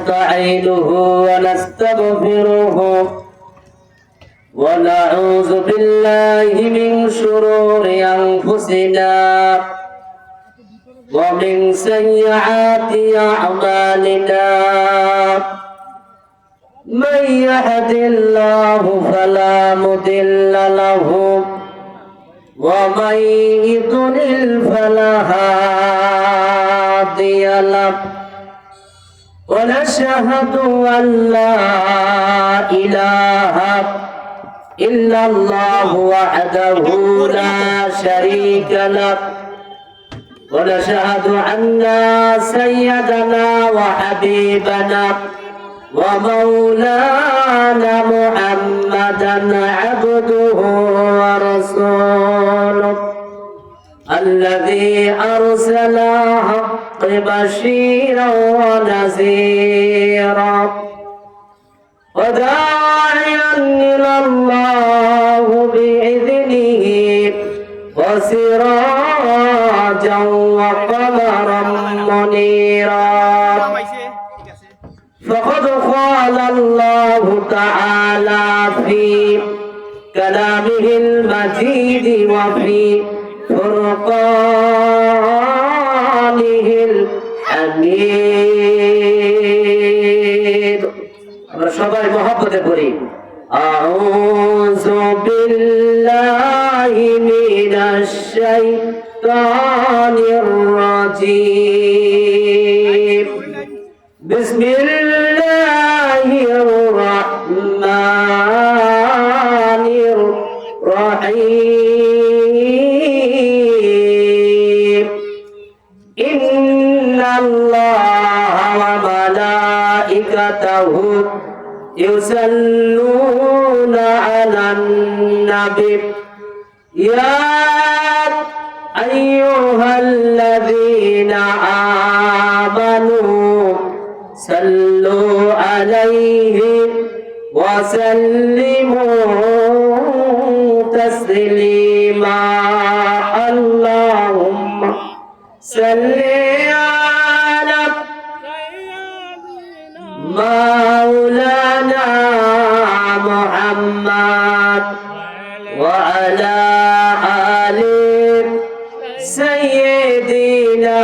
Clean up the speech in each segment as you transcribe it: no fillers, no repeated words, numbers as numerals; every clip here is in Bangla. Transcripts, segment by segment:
ونستعينه ونستغفره ونعوذ بالله من شرور أنفسنا ومن سيئات أعمالنا من يهد الله فلا مضل له ومن يضلل فلا هادي له ونشهد أن لا إله إلا الله وحده لا شريك له ونشهد أن سيدنا وحبيبنا ومولانا محمدا عبده ورسوله الذي أرسله بشيرا ونذيرا وداعيا إلى الله بإذنه وسراجا وقمرا منيرا فقد قال الله تعالى في كلامه المجيد وفي فرقانه الحميد আমরা সবাই মহব্বতে পড়ি আউযু বিল্লাহি মিনাশ শাইতানির রাজীম বিসমিল্লাহির রাহমানির রহিম ইন্নাল্লাহা ওয়া মালাইকাতাহু ইউসাল্লুনা আলান নাবী ইয়া আইয়ুহাল্লাযীনা আমানু সাল্লু আলাইহি ওয়া সাল্লিমু তাসলিমা আল্লাহুম্মা সাল্লি আলা মাওলানা মুহাম্মদ ওয়া আলা আলি সাইয়্যিদিনা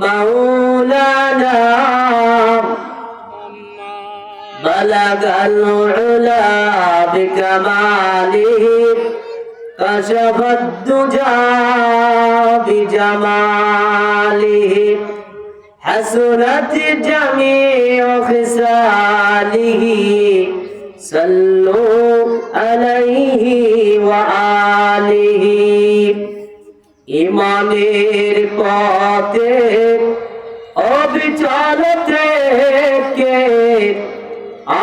مولانا بلغ العلا بكماله كشف الدجى بجماله حسنت جميع خصاله صلوا عليه وآله ইমানের পথে অবিচল থেকে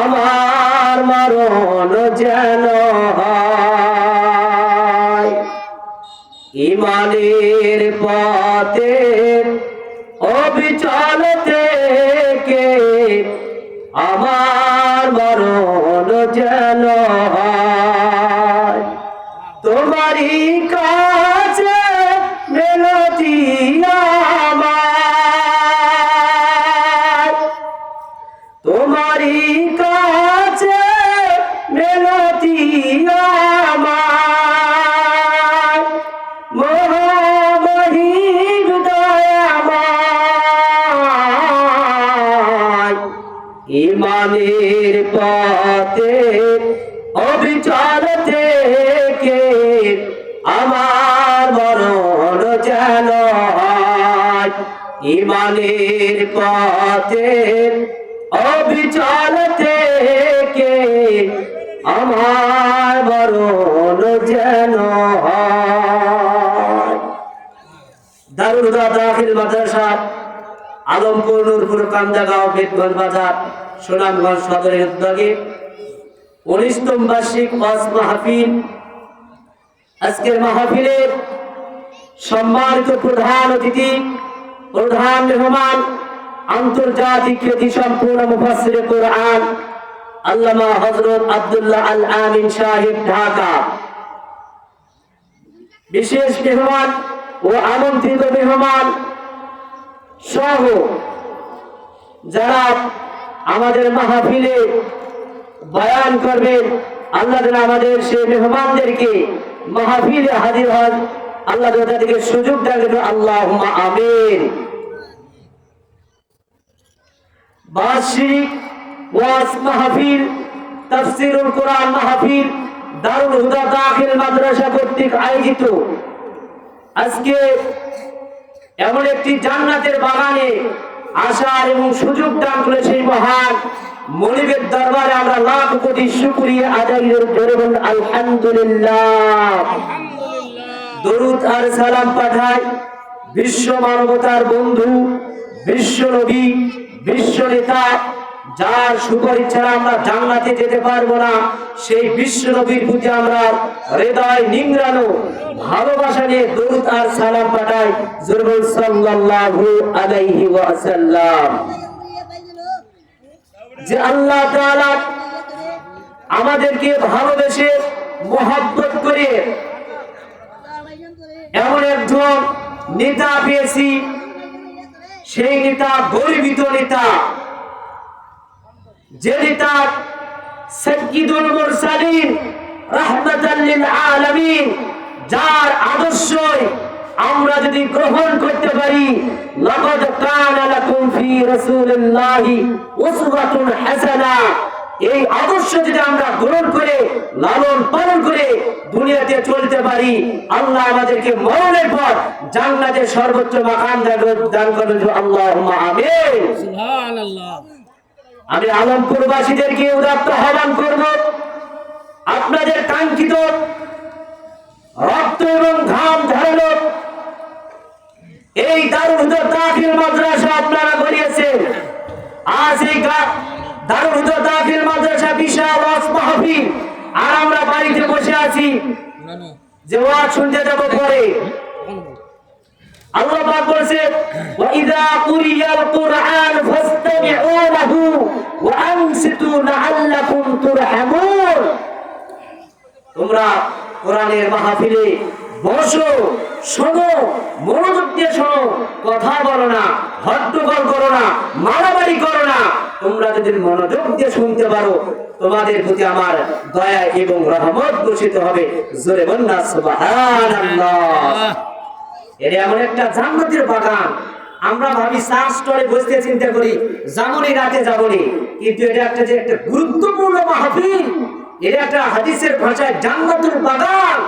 আমার মরণ যেন হয় ইমানের পথে অবিচল থেকে আমার মরণ যেন হয় তোমারই কাছে মিনতি আমার তোমারই কাছে মিনতি আমার মহামহিম দয়াময় ইমানের পথে অবিচল থেকে আমার মরণ যেন হয় ইমানের পথে অবিচল থেকে আমার মরণ যেন হয় দারুল হুদা দাখিল মাদ্রাসা আলমপুর নূরপুর কামদাগাঁও বেতগঞ্জ বাজার সুনামগঞ্জ সদরের উদ্যোগে 19তম বার্ষিক ওয়াজ মাহফিল আজকের মাহফিলের সম্মানিত প্রধান অতিথি প্রধান মেহমান আন্তর্জাতিক খ্যাতি সম্পূর্ণ মুফাসসিরে কোরআন আল্লামা হযরত আব্দুল্লাহ আল আমিন সাহেব ঢাকা বিশেষ মেহমান ও আমন্ত্রিত মেহমান সহ যারা আমাদের মাহফিলে বয়ান করবেন, আল্লাহ যেন আমাদের সেই মেহমানদেরকে মাহফিলে হাজির হন, আল্লাহ তাদেরকে সুযোগ দেন, আল্লাহুম্মা আমিন। বার্ষিক ওয়াজ মাহফিল, তাফসীরুল কোরআন মাহফিল দারুল হুদা দাখিল মাদ্রাসা কর্তৃক আয়োজিত আজকে এমন একটি জান্নাতের বাগানে আসার এবং সুযোগ দান করে সেই মহান মনিবের দরবারে আমরা লাখ কোটি শুকরিয়া আদায় করব। আলহামদুলিল্লাহ, দরুদ আর সালাম পাঠাই বিশ্ব মানবতার বন্ধু, বিশ্ব নবী, বিশ্ব নেতা, যার সুপারিশ ছাড়া আমরা জান্নাতে যেতে পারবো না, সেই বিশ্ব নবীর প্রতি আমরা হৃদয় নিংড়ানো ভালোবাসা নিয়ে দরুদ আর সালাম পাঠাই। জোরে সাল্লাল্লাহু আলাইহি ওয়াসাল্লাম। যে আল্লাহ তাআলা আমাদেরকে ভালোবেসে মহব্বত করে এমন একজন নেতা পেয়েছি, সেই নেতা গর্বিত নেতা, যে নেতা সাইয়্যিদুল মুরসালিন রাহমাতাল লিল আলামিন, যার আদর্শই আমরা যদি গ্রহণ করতে পারি, লাকাদ কানা লাকুম ফি রাসূলিল্লাহি উসওয়াতুন হাসানা, এই আদর্শ যদি আমরা গ্রহণ করে লালন পালন করে দুনিয়াতে চলতে পারি, আল্লাহ আমাদেরকে মরণের পর জান্নাতের সর্বোচ্চ মাকাম দান করবেন। আল্লাহুম্মা আমিন। সুবহানাল্লাহ। আমি আলমপুরবাসীদেরকে উদাত্ত আহ্বান করব, আপনাদের কাঙ্ক্ষিত রক্ত এবং ঘাম ঝরানো এই দারুল হুদা দাখিল মাদ্রাসা আপনারা গড়িয়েছেন। আজ এই দারুল হুদা দাখিল মাদ্রাসা বিশাল ওয়াজ মাহফিল, আর আমরা বাড়িতে বসে আছি যে ওয়াজ শুনতে যাব পরে। আল্লাহ পাক বলেছে, ওয়া ইযা কুরিয়াল কুরআন ফাসতামিউ লাহু ওয়া আনসিতু লাআল্লাকুম তুরহামুন। তোমরা কোরআনের মাহফিলে বসো, শোনো, মনোযোগ দিয়ে শোনো, কথা বলো না, হট্টগোল করো না, মারামারি করো না। তোমরা যদি মনোযোগ দিয়ে শুনতে পারো, তোমাদের প্রতি আমার দয়া এবং রহমত বর্ষিত হবে। জোরে বলুন না সুবহানাল্লাহ। এটা এমন একটা জান্নাতের বাগান। আমরা ভাবি চা স্টলে বসতে চিন্তা করি যাবনি রাতে যাবনি, কিন্তু এটা একটা যে একটা গুরুত্বপূর্ণ মাহফিল, এটা একটা হাদিসের ভাষায় জান্নাতুল বাগান।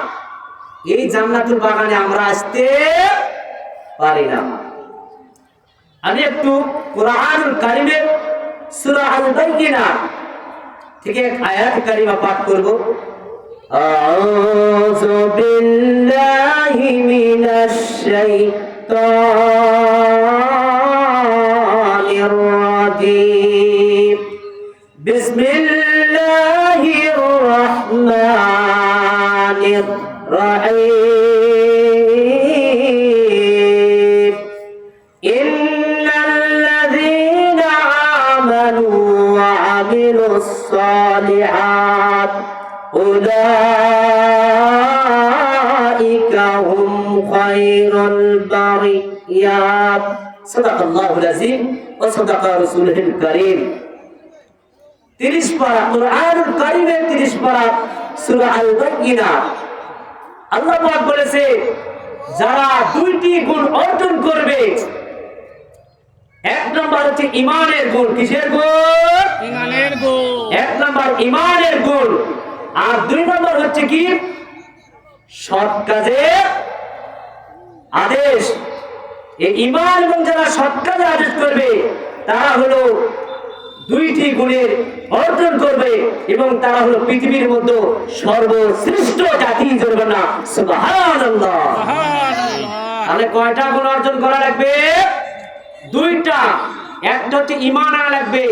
এই জান্নাতুল বাগানে আমরা আসতে পারি না। আমি একটু কোরআনুল কারীমের সূরা আল-বাইয়িনা থেকে এক আয়াত কারিমা পাঠ করব। আউযু বিল্লাহি মিনাশ শাইতানির রাজীম। বিসমিল্লাহির রাহমানির রাহিম। ইন্নাল্লাযীনা আমানু ওয়া আমিলুস সালিহাত উলাইকা হুম খায়রুল বারিয়াত। সাদাকাল্লাহুল আযীম ওয়া সাদাকা রাসূলুল কারীম। 30 পারা কোরআনুল কারীমের 30 পারা সূরা আল-বাইয়িনা। আল্লাহ পাক বলেছে, যারা দুইটি গুণ অর্জন করবে, এক নম্বর হচ্ছে ঈমানের গুণ। কিসের গুণ? ঈমানের গুণ। এক নম্বর ঈমানের গুণ, আর দুই নম্বর হচ্ছে কি? সৎ কাজের আদেশ। এই ঈমান এবং যারা সৎ কাজের আদেশ করবে, তারা হলো দুইটি গুণের অর্জন করবে এবং তারা হলো পৃথিবীর মধ্যে সর্বশ্রেষ্ঠ জাতি। জোরে না সুবহানাল্লাহ। তাহলে কয়টা গুণ অর্জন করা লাগবে? দুইটা। একটা হচ্ছে ঈমান আনা লাগবে,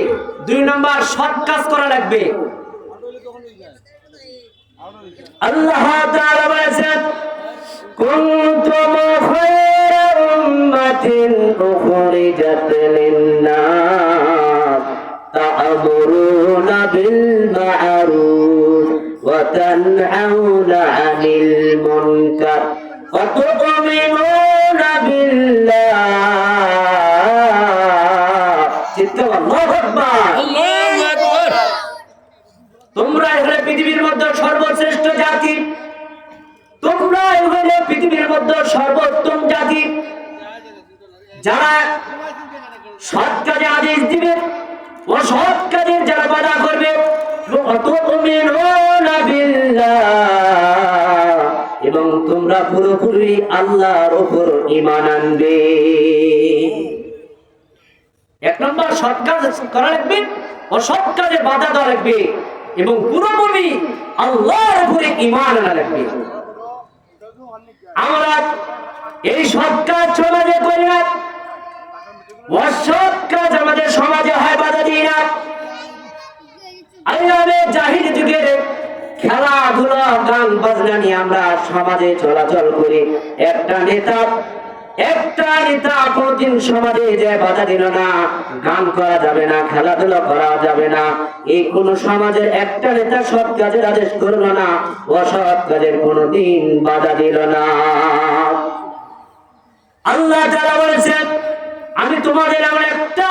দুই নাম্বার সৎ কাজ করা লাগবে। আল্লাহ তাআলা বলেছেন, কুনতুম খায়রা উম্মাতিন উখরিজাত লিন-নাস তা'মুরুনা বিল মা'রুফ ওয়া তানহাউনা 'আনিল মুনকার ওয়া তু'মিনুনা বিল্লাহ। চিৎকার যারা সৎ কাজে আদেশ দিবে ও সৎ কাজের যারা বাধা করবে এবং তোমরা পুরোপুরি আল্লাহর উপর ঈমান আনবে। এক নম্বর সৎ কাজ করা লাগবে ও সৎ কাজে বাধা দেওয়া লাগবে এবং পুরোপুরি আল্লাহর উপরে ঈমান আনা লাগবে। আমরা এই সৎ কাজ সমাজে করি না, অসৎ কাজ আমাদের সমাজে হয় বাধা দিই না। জাহিলি যুগের খেলাধুলা গান বাজনা নিয়ে আমরা সমাজে চলাচল করি। একটা নেতা কোনদিন সমাজে যে বাধা দিল না, গান করা যাবে না, খেলাধুলা করা যাবে না, এই কোন সমাজের একটা নেতা সৎ কাজের আদেশ করলো না, অসৎ কাজের কোনদিন বাধা দিল না। আল্লাহ তাআলা বলেছেন, আমি তোমাদের এমন একটা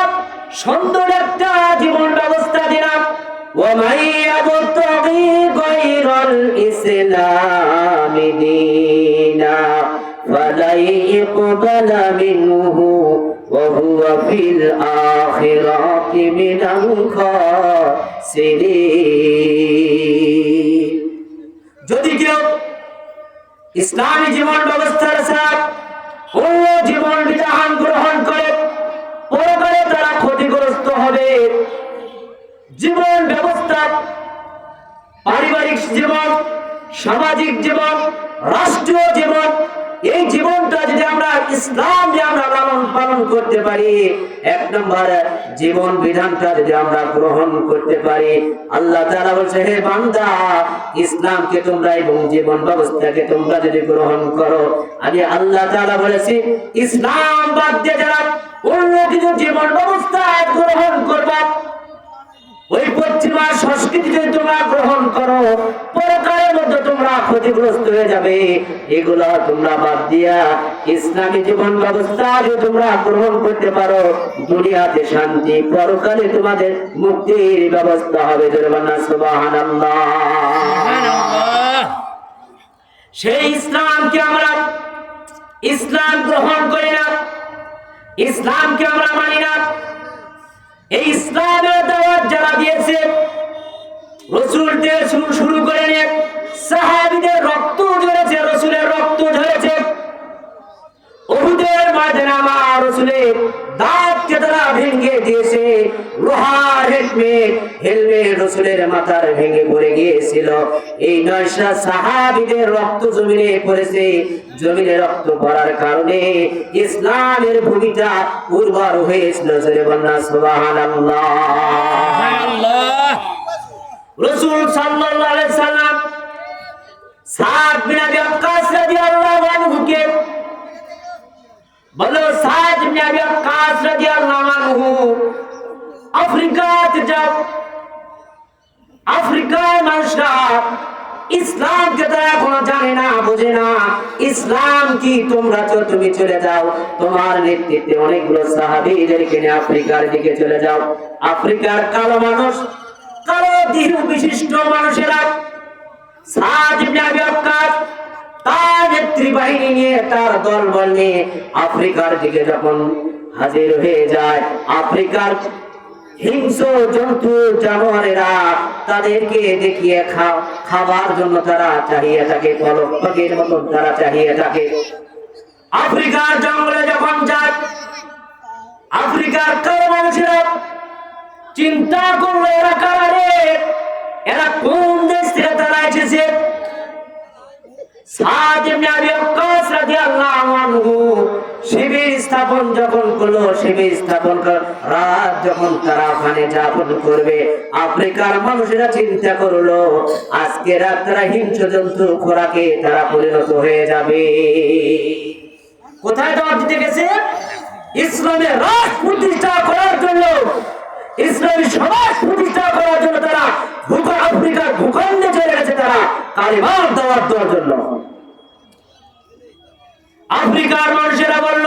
সুন্দর একটা জীবন ব্যবস্থা দিলাম, وَمَن يَبْتَغِي غَيْرَ الْإِسْلَامِ دِينًا فَلَن يُقْبَلَ مِنْهُ وَهُوَ فِي الْآخِرَةِ مِنَ الْخَاسِرِينَ। যদি কেউ ইসলামী জীবন ব্যবস্থার সাথে অন্য জীবন বিধান গ্রহণ করে, পরকালে তারা ক্ষতিগ্রস্ত হবে। জীবন ব্যবস্থা, পারিবারিক জীবন, সামাজিক জীবন, রাষ্ট্রীয় জীবন, এই জীবনটা যদি আমরা ইসলাম যে আমরা পালন করতে পারি, এক নম্বর জীবন বিধানটা যদি আমরা গ্রহণ করতে পারি, আল্লাহ তাআলা বলছে, হে বান্দা, ইসলামকে তোমরা এবং জীবন ব্যবস্থাকে তোমরা যদি গ্রহণ করো, আমি আল্লাহ তাআলা বলেছি ইসলাম বাদ দিয়ে যারা অন্য কিছু জীবন ব্যবস্থা গ্রহণ করবা, ওই পশ্চিমা সংস্কৃতি যদি তোমরা গ্রহণ করো, পরকালের মধ্যে তোমরা ক্ষতিগ্রস্ত হয়ে যাবে। এগুলো তোমরা বাদ দিয়া ইসলামী জীবন ব্যবস্থা যদি তোমরা গ্রহণ করতে পারো, দুনিয়াতে শান্তি, পরকালে তোমাদের মুক্তির ব্যবস্থা হবে। সুবহানাল্লাহ। সেই ইসলামকে আমরা ইসলাম গ্রহণ করি না, ইসলামকে আমরা মানি না। এই ইসলামের দাওয়াত যারা দিয়েছে, রাসূলদের শুরু করে নিয়ে সাহাবীদের রক্ত ঝরেছে, রাসূলের রক্ত ঝরেছে। উহুদের ময়দানে আমার রাসূলের দাঁতকে তারা ভেঙে দিয়েছে, লোহার হেলমেট রাসূলের মাথার ভেঙে পড়ে গিয়েছিল। এই 9টা সাহাবীদের রক্ত জমিনে পড়েছে। জমিনে রক্ত পড়ার কারণে ইসলামের ভূমিটা উর্বর হয়েছিল। সুবহানাল্লাহ। রাসূল সাল্লাল্লাহু আলাইহি সাল্লাম সাদ বিন আবি ওয়াক্কাস রাদিয়াল্লাহু আনহুকে বলো, সাদ বিন আবি ওয়াক্কাস রাদিয়াল্লাহু আনহু আফ্রিকাতে যাও। আফ্রিকার মানুষরা ইসলামকে তারা এখনো জানে না, বোঝে না। ইসলাম কি তুমি চলে যাও, তোমার নেতৃত্বে অনেকগুলো সাহাবীদেরকে নিয়ে আফ্রিকার দিকে চলে যাও। আফ্রিকার কালো মানুষ, কালো দেহ বিশিষ্ট মানুষেরা সাদ ইবনে আবি ওয়াক্কাস তার নেতৃত্ব বাহিনী নিয়ে, তার দলবল নিয়ে আফ্রিকার দিকে যখন হাজির হয়ে যায়, আফ্রিকার হিংস্র জন্তু জানোয়ারেরা তাদেরকে দেখিয়ে খাবার জন্য তারা চাহিয়ে থাকে, পলক পাখির মতন তারা চাহিয়ে থাকে। আফ্রিকার জঙ্গলে যখন যায়, আফ্রিকার কালো মানুষেরা চিন্তা করলো, এরা কারা রে, এরা কোন দেশ থেকে তারা এসেছে। সাদ ইবনে আবি ওয়াক্কাস রাদিয়াল্লাহু আনহু শিবির স্থাপন যখন করলো, শিবির স্থাপন রাত যখন তারা ওখানে যাপন করবে, আফ্রিকার মানুষেরা চিন্তা করলো আজকে রাত তারা হিংস্র জন্তুর খোরাকে তারা পরিণত হয়ে যাবে। কোথায় দাওয়াত দিতে গেছে? ইসলামের রাষ্ট্র প্রতিষ্ঠা করার জন্য, ইসলামী সমাজ প্রতিষ্ঠা করার জন্য তারা আফ্রিকার ভূখণ্ডে চলে গেছে, তারা কালিমার দাওয়াত দেওয়ার জন্য। আফ্রিকার মানুষেরা বলল,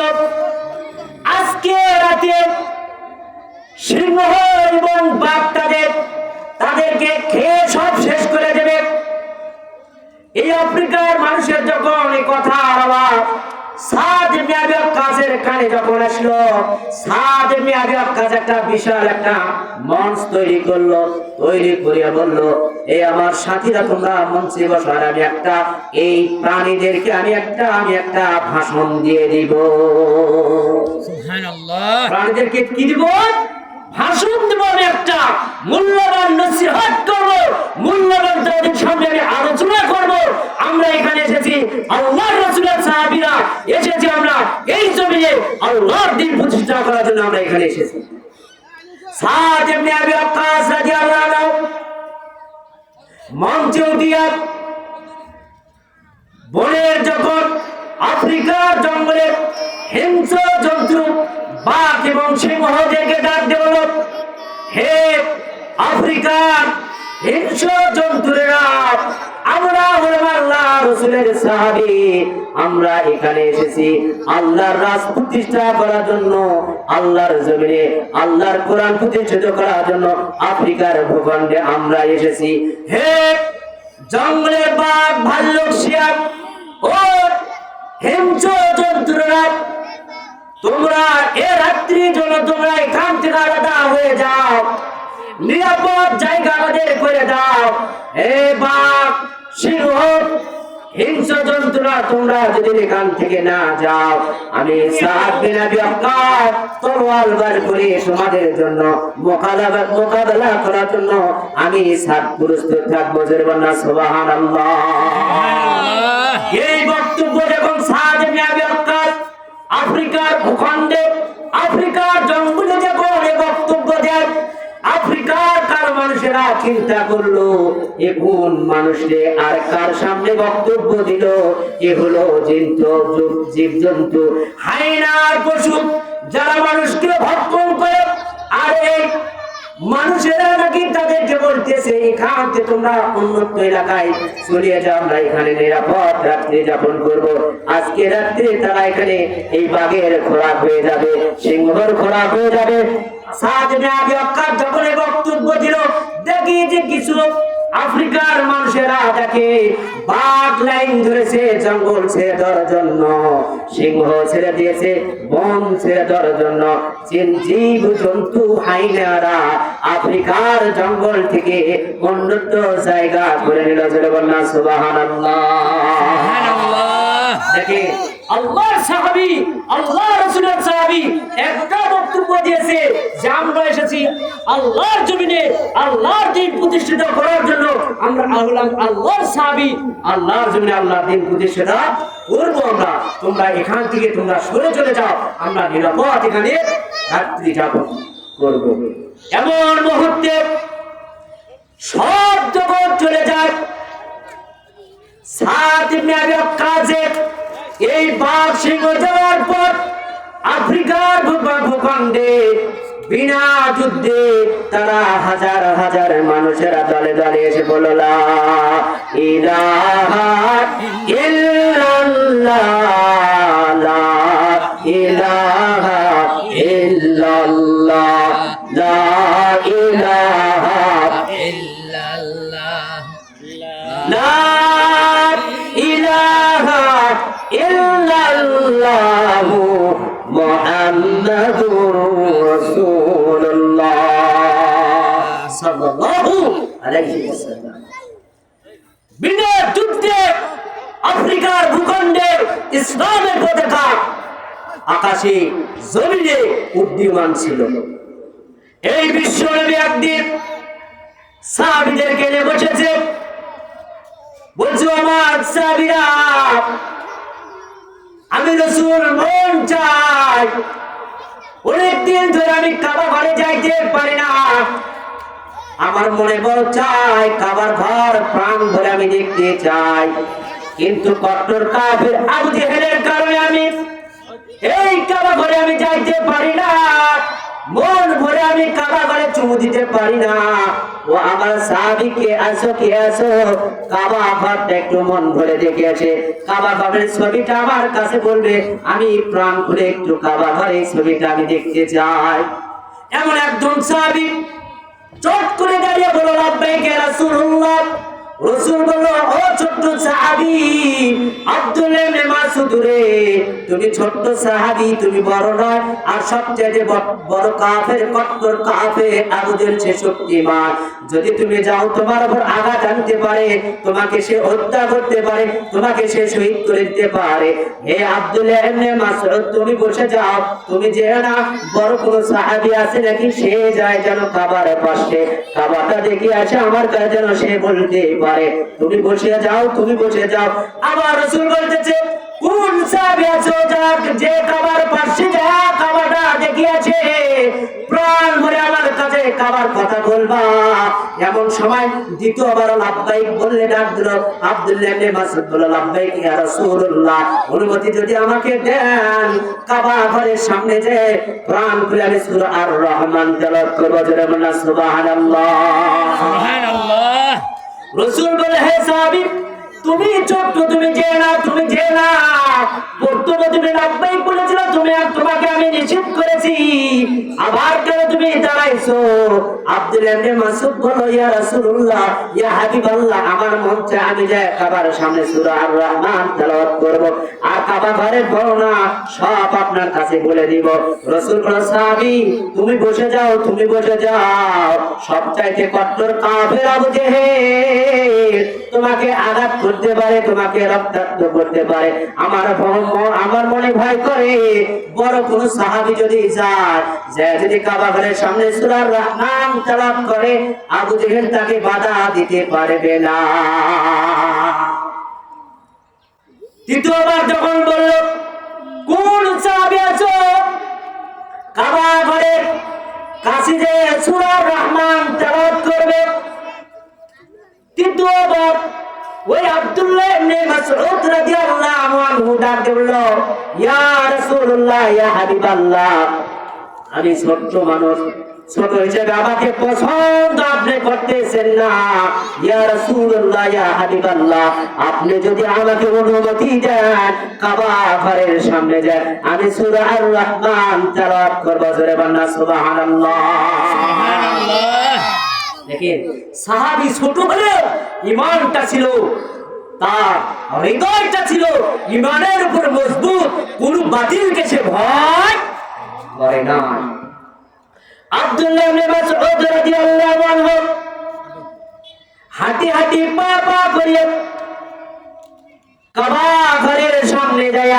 আজকে রাতে সিংহ এবং বাঘ তাদেরকে খেয়ে সব শেষ করে দেবে। এই আফ্রিকার মানুষের যখন এই কথা আওয়াজ সাদ ইবনে আবি ওয়াক্কাসের কানে যখন আসলো, সাদ ইবনে আবি ওয়াক্কাস একটা বিশাল একটা মঞ্চ তৈরি করলো, তৈরি করে বলল, এই আমার সাথীরা তোমরা মঞ্চে বসো, আর আমি একটা এই প্রাণীদেরকে আমি একটা ভাষণ দিয়ে দিব। সুবহানাল্লাহ। প্রাণীদেরকে কি দিব? ভাষণ দেব, আমি একটা মূল্যবান নসিহত করব, মূল্যবান তাদের সামনে আমি আলোচনা করব। আমরা এখানে এসেছি আল্লাহর রাসূলের সাহাবীরা এসেছি, আমরা এই জমিনে আল্লাহর দ্বীন প্রতিষ্ঠা করার জন্য আমরা এখানে এসেছি। সাদ ইবনে আবি ওয়াক্কাস রাদিয়াল্লাহু আনহু মঞ্চে উঠিয়া বনের যখন আফ্রিকার জঙ্গলের হিংস্র জন্তু বাঘ এবং সিংহদেরকে ডাক দেওয়া হলো, হে আফ্রিকার হিংস্র জন্তুরা, আমরা হলাম আল্লাহর রাসূলের সাহাবী, আমরা এখানে এসেছি আল্লাহর রাজ প্রতিষ্ঠা করার জন্য, আল্লাহর জমিনে আল্লাহর কোরআন প্রতিষ্ঠিত করার জন্য আফ্রিকার ভূখণ্ডে আমরা এসেছি। হে জঙ্গলের বাঘ, ভাল্লুক, শিয়াল ও হিংস্র জন্তুরা, তোমরা এ রাত্রির জন্য তোমরা এখান থেকে আলাদা হয়ে যাও, নিরাপদ জায়গা আমাদের করে দাও। হে বাঘ, সিংহ, হিংস্র জন্তুরা, তোমরা যদি এখান থেকে না যাও, আমি সাদ বিন আবি ওয়াক্কাস তরোয়াল বার করে তোমাদের জন্য মোকাবেলা করার জন্য আমি সাদ প্রস্তুত থাকবো। জোরে সুবহানাল্লাহ। এই বক্তব্য যখন সাদ বিন আবি ওয়াক্কাস আফ্রিকার ভূখণ্ডে আফ্রিকার জঙ্গলে যখন এই বক্তব্য দেন, আফ্রিকার কার মানুষেরা চিন্তা করলো, এ কোন মানুষে আর কার সামনে বক্তব্য দিল? এ হলো জীবজন্তু, হায়নার পশু, যারা মানুষকে ভক্ষণ করে। আর এই মানুষেরা নাকি তাদেরকে বলতেছে, এখান থেকে তোমরা উন্নত এলাকায় চলে যাও, আমরা এখানে নিরাপদ রাত্রি যাপন করব। আজকে রাত্রে তারা এখানে এই বাঘের খোরাক হয়ে যাবে, সিংহর খোরাক হয়ে যাবে। সাদ ইবনে আবি ওয়াক্কাস যখন এই বক্তব্য দিল, দেখি যে কিছু আফ্রিকার মানুষেরা দেখে বাঘ লাইন ধরেছে জঙ্গল ছেড়ে দেওয়ার জন্য, সিংহ ছেড়ে দিয়েছে বন ছেড়ে দেওয়ার জন্য। জীব জন্তু হাইনারা আফ্রিকার জঙ্গল থেকে উন্নত জায়গা করে নিল। জোরে বলনা সুবহানাল্লাহ। দেখে আল্লাহর সাহাবী, আল্লাহর রাসূলের সাহাবী একটা বক্তব্য দিয়েছে যে আমরা এসেছি আল্লাহর জমিনে আল্লাহর দ্বীন প্রতিষ্ঠিত করার জন্য, আমরা হলাম আল্লাহর সাহাবী, আল্লাহর জমিনে আল্লাহর দ্বীন প্রতিষ্ঠিত করব আমরা। তোমরা এখান থেকে তোমরা সরে চলে যাও, আমরা নিরাপদ এখানে রাত্রি যাপন করব। এমন মুহূর্তে সব জগৎ চলে যায়। সাদ ইবনে আবি ওয়াক্কাসের এই বাঘ সিংহ যাওয়ার পর আফ্রিকার ভূখণ্ডে বিনা যুদ্ধে তারা হাজার হাজার মানুষেরা দলে দলে এসে বলল, লা ইলাহা ইল্লাল্লাহ, লা ইলাহা ইল্লাল্লাহ, লা ইলাহা ইল্লাল্লাহ, লা ইলাহা ইল্লাল্লাহু মুহাম্মাদুর রাসূলুল্লাহ সাল্লাল্লাহু আলাইহি ওয়াসাল্লাম। বিনা যুদ্ধে আফ্রিকার ভূখণ্ডে ইসলামের পতাকা আকাশে জমিনে উড্ডীয়মান ছিল। এই বিশ্বনবী একদিন সাহাবীদেরকে নিয়ে বসেছে, বলছো আমার সাহাবীরা, আমি রাসূল মন চাই, অনেকদিন ধরে আমি কাবা ঘরে যাইতে পারি না, আমার মনে বল চাই কাবার ঘর প্রাণ ভরে আমি দেখতে চাই, কিন্তু কট্টর কাফির আবু জেহেলের কারণে আমি এই কাবা ঘরে আমি যাইতে পারি না, মন ভরে আমি কাবা ঘরে চুমু দিতে পারি না। ও আমার সাহাবী কে আসো কাবা ঘরটা একটু মন ভরে দেখে আসে, কাবা ঘরের ছবিটা আমার কাছে বলবে, আমি প্রাণ খুলে একটু কাবা ঘরের ছবিটা আমি দেখতে চাই। এমন একজন সাহাবী চট করে দাঁড়িয়ে বলল, লাব্বাইক ইয়া রাসূলুল্লাহ, রাসূল বলল, ও ছোট্ট সাহাবী আব্দুল্লাহ ইবনে মাসউদ রে, তুমি ছোট্ট সাহাবী, তুমি বড় নয়, আর সবচেয়ে বড় কাফের, কট্টর কাফের আবু জেহেল সে শক্তিমান। যদি তুমি যাও তোমার উপর আঘাত আনতে পারে, তোমাকে সে হত্যা করতে পারে, তোমাকে সে শহীদ করে দিতে পারে। হে আব্দুল্লাহ ইবনে মাসউদ, তুমি বসে যাও, তুমি যেও না। বড় কোন সাহাবী আছে নাকি সে যায় যেন কাবার পাশে, কাবাটা দেখে আসে আমার কাছে যেন সে বলতে পারে তুমি বসে যাও, তুমি বসে যাও। আবার রাসূল বলতেছে, কোন সাহাবী আছে যে কাবার পাশে যা কাবাটা দেখে আছে, প্রাণ ভরে আমার কাছে কাবার কথা বলবা। এমন সময় দ্বিতীয়বার লাব্বাইক বললে ডাক দিল। আব্দুল্লাহ ইবনে মাসউদ বলল, লাব্বাইক ইয়া রাসূলুল্লাহ, অনুমতি যদি আমাকে দেন কাবা ঘরের সামনে যে প্রাণ খুলে আমি সূরা আর রহমান তেলাওয়াত করব। জোরে বলুন সুবহানাল্লাহ, সুবহানাল্লাহ। রাসূল বলে, হে সাহাবী, তুমি ছোট্ট, তুমি যে না, তুমি যে না, প্রথমে তুমি লাব্বাইক বলেছিলে, তুমি আর তোমাকে আমি নিষেধ করেছি, আবার কেন তুমি দাঁড়াইছো? আব্দুল্লাহ ইবনে মাসউদ বলল, ইয়া রাসূলুল্লাহ, ইয়া হাবিবাল্লাহ, আমার মন চায় আমি যে কাবার সামনে সূরা আর রহমান তেলাওয়াত করব, আর কাবা ঘরের বর্ণনা সব আপনার কাছে বলে দিব। রাসূল বলল, সাহাবী তুমি বসে যাও, তুমি বসে যাও, সবচাইতে কট্টর কাফের আবু জেহেল তোমাকে আঘাত করতে পারে, তোমাকে রক্তাক্ত করতে পারে। আমার মনে ভয় করে বড় কোন সাহাবী যদি যায়, যদি কাবা ঘরের সামনে সূরা আর রহমান তেলাওয়াত করে, আবু জেহেল তাকে বাধা দিতে পারবে না। দ্বিতীয়বার যখন বলল, কোন সাহাবী আছো কাবা ঘরের কাছে যে সূরা আর রহমান তেলাওয়াত করবে, তৃতীয়বার ওই আব্দুল্লাহ ইবনে মাসউদ রাদিয়াল্লাহু আনহু ডাক দিল, ইয়া রাসূলুল্লাহ, ইয়া হাবিবাল্লাহ, আমি ছোট্ট মানুষ, ছোট হিসেবে আমাকে পছন্দ আপনি করতেছেন না, ইয়া রাসূলুল্লাহ, ইয়া হাবিবাল্লাহ, আপনি যদি আমাকে অনুমতি দেন কাবা ঘরের সামনে যায় আমি সূরা আর রহমান তেলাওয়াত করব। জোরে বলুন সুবহানাল্লাহ, সুবহানাল্লাহ। দেখেন সাহাবী ছোট হলেও ঈমানটা ছিল, তার হৃদয়টা ছিল ঈমানের উপর মজবুত, কোন বাতিলকে সে ভয় করে না। আব্দুল্লাহ ইবনে মাসউদ রাদিয়াল্লাহু আনহু হাঁটি হাঁটি পা পা করে কাবা ঘরের সামনে যায়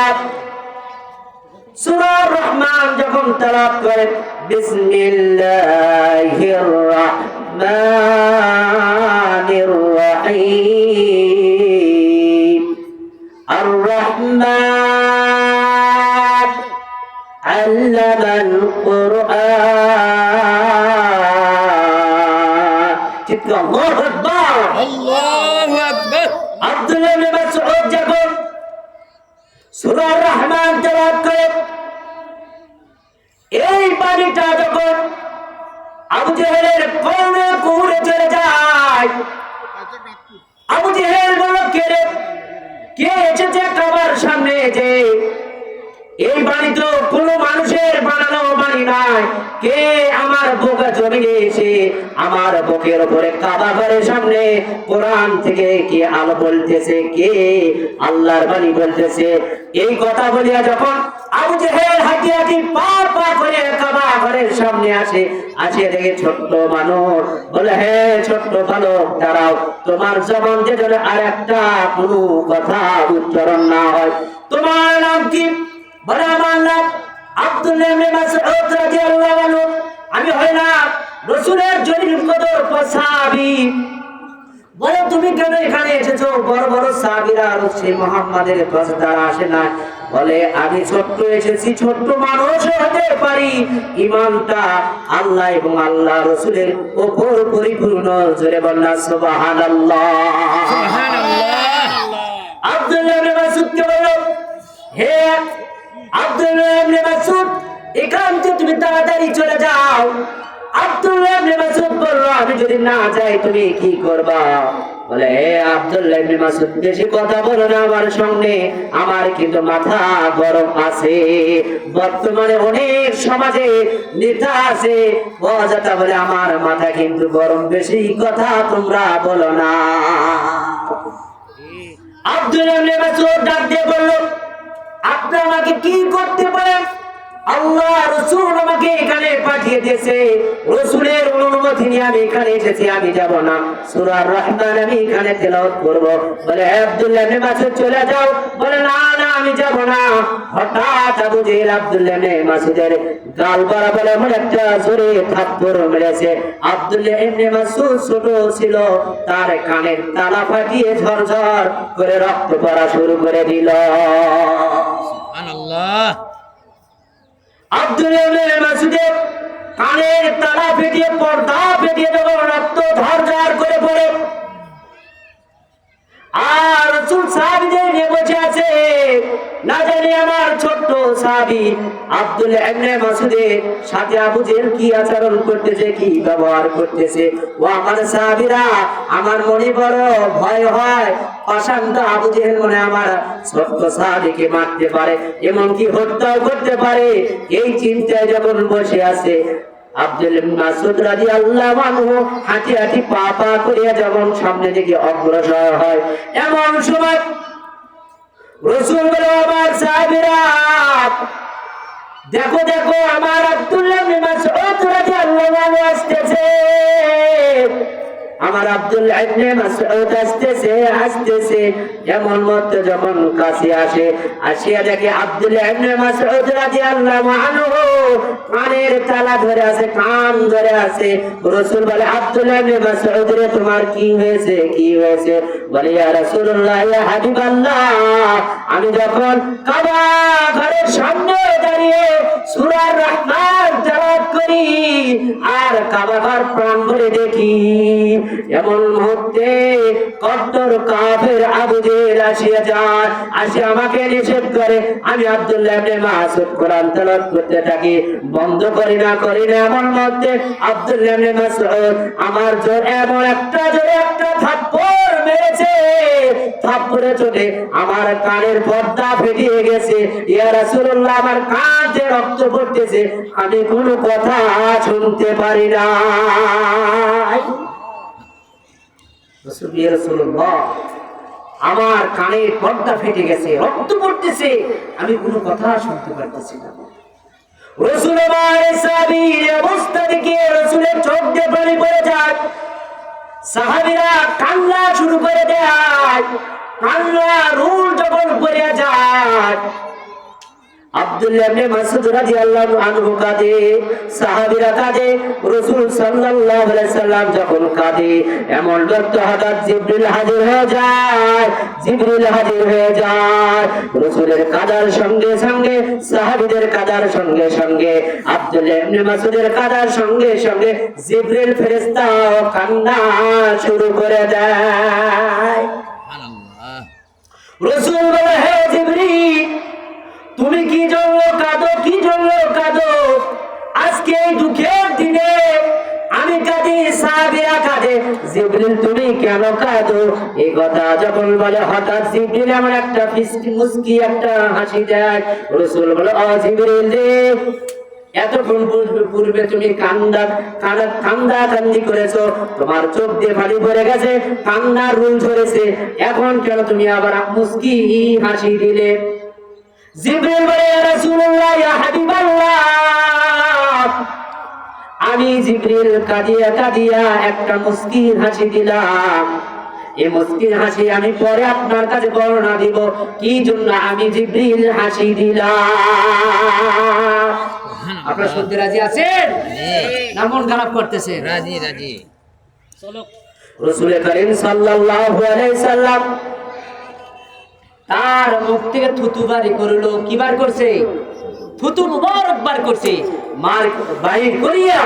সূরা আর রহমান যখন তেলাওয়াত করে, বিসমিল্লাহির রহমানির রহিম, আর রহমান আল্লামাল কুরআন। চিৎকার আল্লাহু আকবার, আল্লাহু আকবার। আব্দুল্লাহ ইবনে মাসউদ যখন সূরা আর রহমান তেলাওয়াত করে, এই বাণীটা যখন আবু জেহেলের কর্ণে কুহুরে চলে যায়, আবু জেহেল বলল, কে এসেছে কাবার সামনে? যে এই বাণী তো কোনো মানুষের বানানো বাণী নাই, কে আমার বুকে জমিয়ে এসে আমার বুকের উপরে কাবা ঘরের সামনে কোরআন থেকে কে আলো বলতেছে, কে আল্লাহর বাণী বলতেছে। এই কথা বলিয়া যখন আবু জেহেল হাঁটি হাঁটি পা পা করে কাবা ঘরের সামনে আসে, দেখে ছোট্ট মানুষ বলে, হে ছোট্ট বালক দাঁড়াও, তোমার জবান যে যেন আর একটা কোনো কথা উচ্চারণ না হয়। তোমার নাম কি? বলে, আমার নাম আব্দুল্লাহ ইবনে মাসউদ রাদিয়াল্লাহু আনহু, আমি হইলাম রাসূলের জলিল কদর সাহাবী। বলে, তুমি কেন এখানে এসেছো? বড় বড় সাহাবীরা সেই মুহাম্মাদের কাছে তারা আসে না। বলে, আমি ছোট্ট এসেছি, ছোট্ট মানুষ হতে পারি, ঈমানটা আল্লাহ এবং আল্লাহ রাসূলের উপর পরিপূর্ণ। জোরে বলুন সুবহানাল্লাহ, সুবহানাল্লাহ। আব্দুল্লাহ ইবনে মাসউদ কে বলল, হে আব্দুল্লাহ ইবনে মাসউদ, এখান থেকে তুমি তাড়াতাড়ি চলে যাও। আব্দুল্লাহ ইবনে মাসউদ বলল, আমি যদি না যাই তুমি কি করবা? বলে হে আব্দুল্লাহ ইবনে মাসউদ, বেশি কথা বলো না আমার সঙ্গে, আমার কিন্তু মাথা গরম আছে। বর্তমানে অনেক সমাজে নেতা আছে ওয়াজাতা বলে আমার মাথা কিন্তু গরম, বেশি কথা তোমরা বলো না। আব্দুল্লাহ ইবনে মাসউদ ডাক দিয়ে বলল, আপনি আমাকে কি করতে পারেন? আল্লাহ রাসূল আমাকে এখানে পাঠিয়ে দিয়েছে, রাসূলের অনুমতি নিয়ে আমি এখানে এসেছি, আমি যাব না। সূরা আর-রহমান আমি এখানে তেলাওয়াত করব। বলে আব্দুল্লাহ ইবনে মাসউদ চলে যাও। বলে না না আমি যাব না। হঠাৎ আবু জেহেল আব্দুল্লাহ ইবনে মাসউদের গাল বরাবর এমন একটা জোরে থাপ্পড় মেরেছে। আব্দুল্লাহ ইবনে মাসউদ ছোট ছিল, তার কানের তালা ফাটিয়ে ঝরঝর করে রক্ত পড়া শুরু করে দিল। সুবহানাল্লাহ। আব্দুল্লাহ ইবনে মাসউদের কানের তালা ফেটিয়ে পর্দা ফেটিয়ে যখন রক্ত ঝরঝর করে পড়ে, আর রাসূল সাহাবীদের নিয়ে বসে আছে, না জানি আমার ছোট্ট সাহাবী আব্দুল্লাহ ইবনে মাসউদের সাথে আবু জেহেল কি আচরণ করতেছে, কি ব্যবহার করতেছে। ও আমার সাহাবীরা, আমার মনে বড় ভয় হয়, অশান্ত আবু জেহেল মনে আমার ছোট্ট সাহাবীকে মারতে পারে, এমনকি হত্যাও করতে পারে। এই চিন্তায় যখন বসে আছে, আব্দুল্লাহ ইবনে মাসউদ রাদিয়াল্লাহু আনহু হাঁটি হাঁটি পা পা করিয়া যখন সামনে দিকে অগ্রসর হয়, এমন সময় রাসূল বলে, আমার সাহাবীরা দেখো দেখো, আমার আব্দুল্লাহ ইবনে মাসউদ রাদিয়াল্লাহু আনহু আসতেছে, আমার আব্দুল্লাহ ইবনে মাসউদ আসতেছে আসতেছে। এমন মত যখন কাছে আসে, আসিয়া দেখে আব্দুল্লাহ ইবনে মাসউদ রাদিয়াল্লাহু আনহু কানের তালা ধরে আছে, কান ধরে আছে। রাসূল বলে, আব্দুল্লাহ ইবনে মাসউদ রে তোমার কি হয়েছে, কি হয়েছে? বলে, ইয়া রাসূলুল্লাহ, ইয়া হাবিবাল্লাহ, আমি যখন কাবা ঘরের সামনে দাঁড়িয়ে সূরা আর-রহমান তেলাওয়াত করি আর কাবা ঘর প্রাণ ভরে দেখি, এমন মুহূর্তে কট্টর কাফের আবু জেহেল আসিয়া যায়, আসে আমাকে নিষেধ করে। আমি আব্দুল্লাহ ইবনে মাসউদ কোরআন তেলাওয়াত করতে থাকি, বন্ধ করি না। এমন মধ্যে আব্দুল্লাহ ইবনে মাসউদ আমার এমন একটা জোরে একটা থাপ্পড় মেরেছে, থাপ্পড়ে চোটে আমার কানের পর্দা ফেটিয়ে গেছে। ইয়া রাসূলুল্লাহ, আমার কান থেকে রক্ত পড়তেছে, আমি কোনো কথা শুনতে পারি না। রাসূলুল্লাহ, আমার কানের পর্দা ফেটে গেছে, রক্ত পড়তেছে, আমি কোনো কথা শুনতে পারতেছি না। রাসূল আমার সাহাবীর অবস্থা দেখে রাসূলের চোখ দিয়ে পানি পড়ে যায়, সাহাবীরা কান্না শুরু করে দেয়। কান্না রুল যখন পড়ে যায়, আব্দুল্লাহ ইবনে মাসউদ রাদিয়াল্লাহু আনহু কাঁদে, সাহাবীরা কাঁদে, রাসূল সাল্লাল্লাহু আলাইহি সাল্লাম যখন কাঁদে, এমন ব্যক্ত হঠাৎ জিবরিল হাজির হয়ে যায়। রাসূলের কাঁদার সঙ্গে সঙ্গে, সাহাবীদের কাঁদার সঙ্গে সঙ্গে, আব্দুল্লাহ ইবনে মাসউদের কাঁদার সঙ্গে সঙ্গে জিবরিল ফেরেশতা কান্না শুরু করে দেয়। সুবহানাল্লাহ। রাসূল বলে, হে জিবরিল, তুমি কি জন্য কাঁদো, কি জন্য কাঁদো? আজকে এই দুঃখের দিনে আমি কাঁদি, সাহাবীরা কাঁদে, জিবরিল তুমি কেন কাঁদো? এই কথা যখন বলে, হঠাৎ জিবরিল আমার একটা ফিসকি মুস্কি একটা হাসি দেয়। রাসূল বলে, ও জিবরিল রে, এতক্ষণ পূর্বে তুমি কান্দি করেছো, তোমার চোখ দিয়ে পানি পড়ে গেছে, কান্নার রুল ধরেছে, এখন কেন তুমি আবার মুস্কি হাসি দিলে? জিবরিল বলে, ইয়া রাসূলুল্লাহ, ইয়া হাবিবাল্লাহ, আমি জিবরিল কাঁদিয়া কাঁদিয়া একটা মুস্কিন হাসি দিলাম। এই মুস্কিন হাসি আমি পরে আপনার কাছে বর্ণনা দিব কি জন্য আমি জিবরিল হাসি দিলাম। আপনারা শুনতে রাজি আছেন? না মন খারাপ করতেছে? রাজি রাজি। চলো। রাসূল করিম সাল্লাল্লাহু আলাইহি সাল্লাম তার মুখ থেকে থুতু বাড়ি করলো। কি বার করছে? থুতু মুবারক বার করছে। মার বাহির করিয়া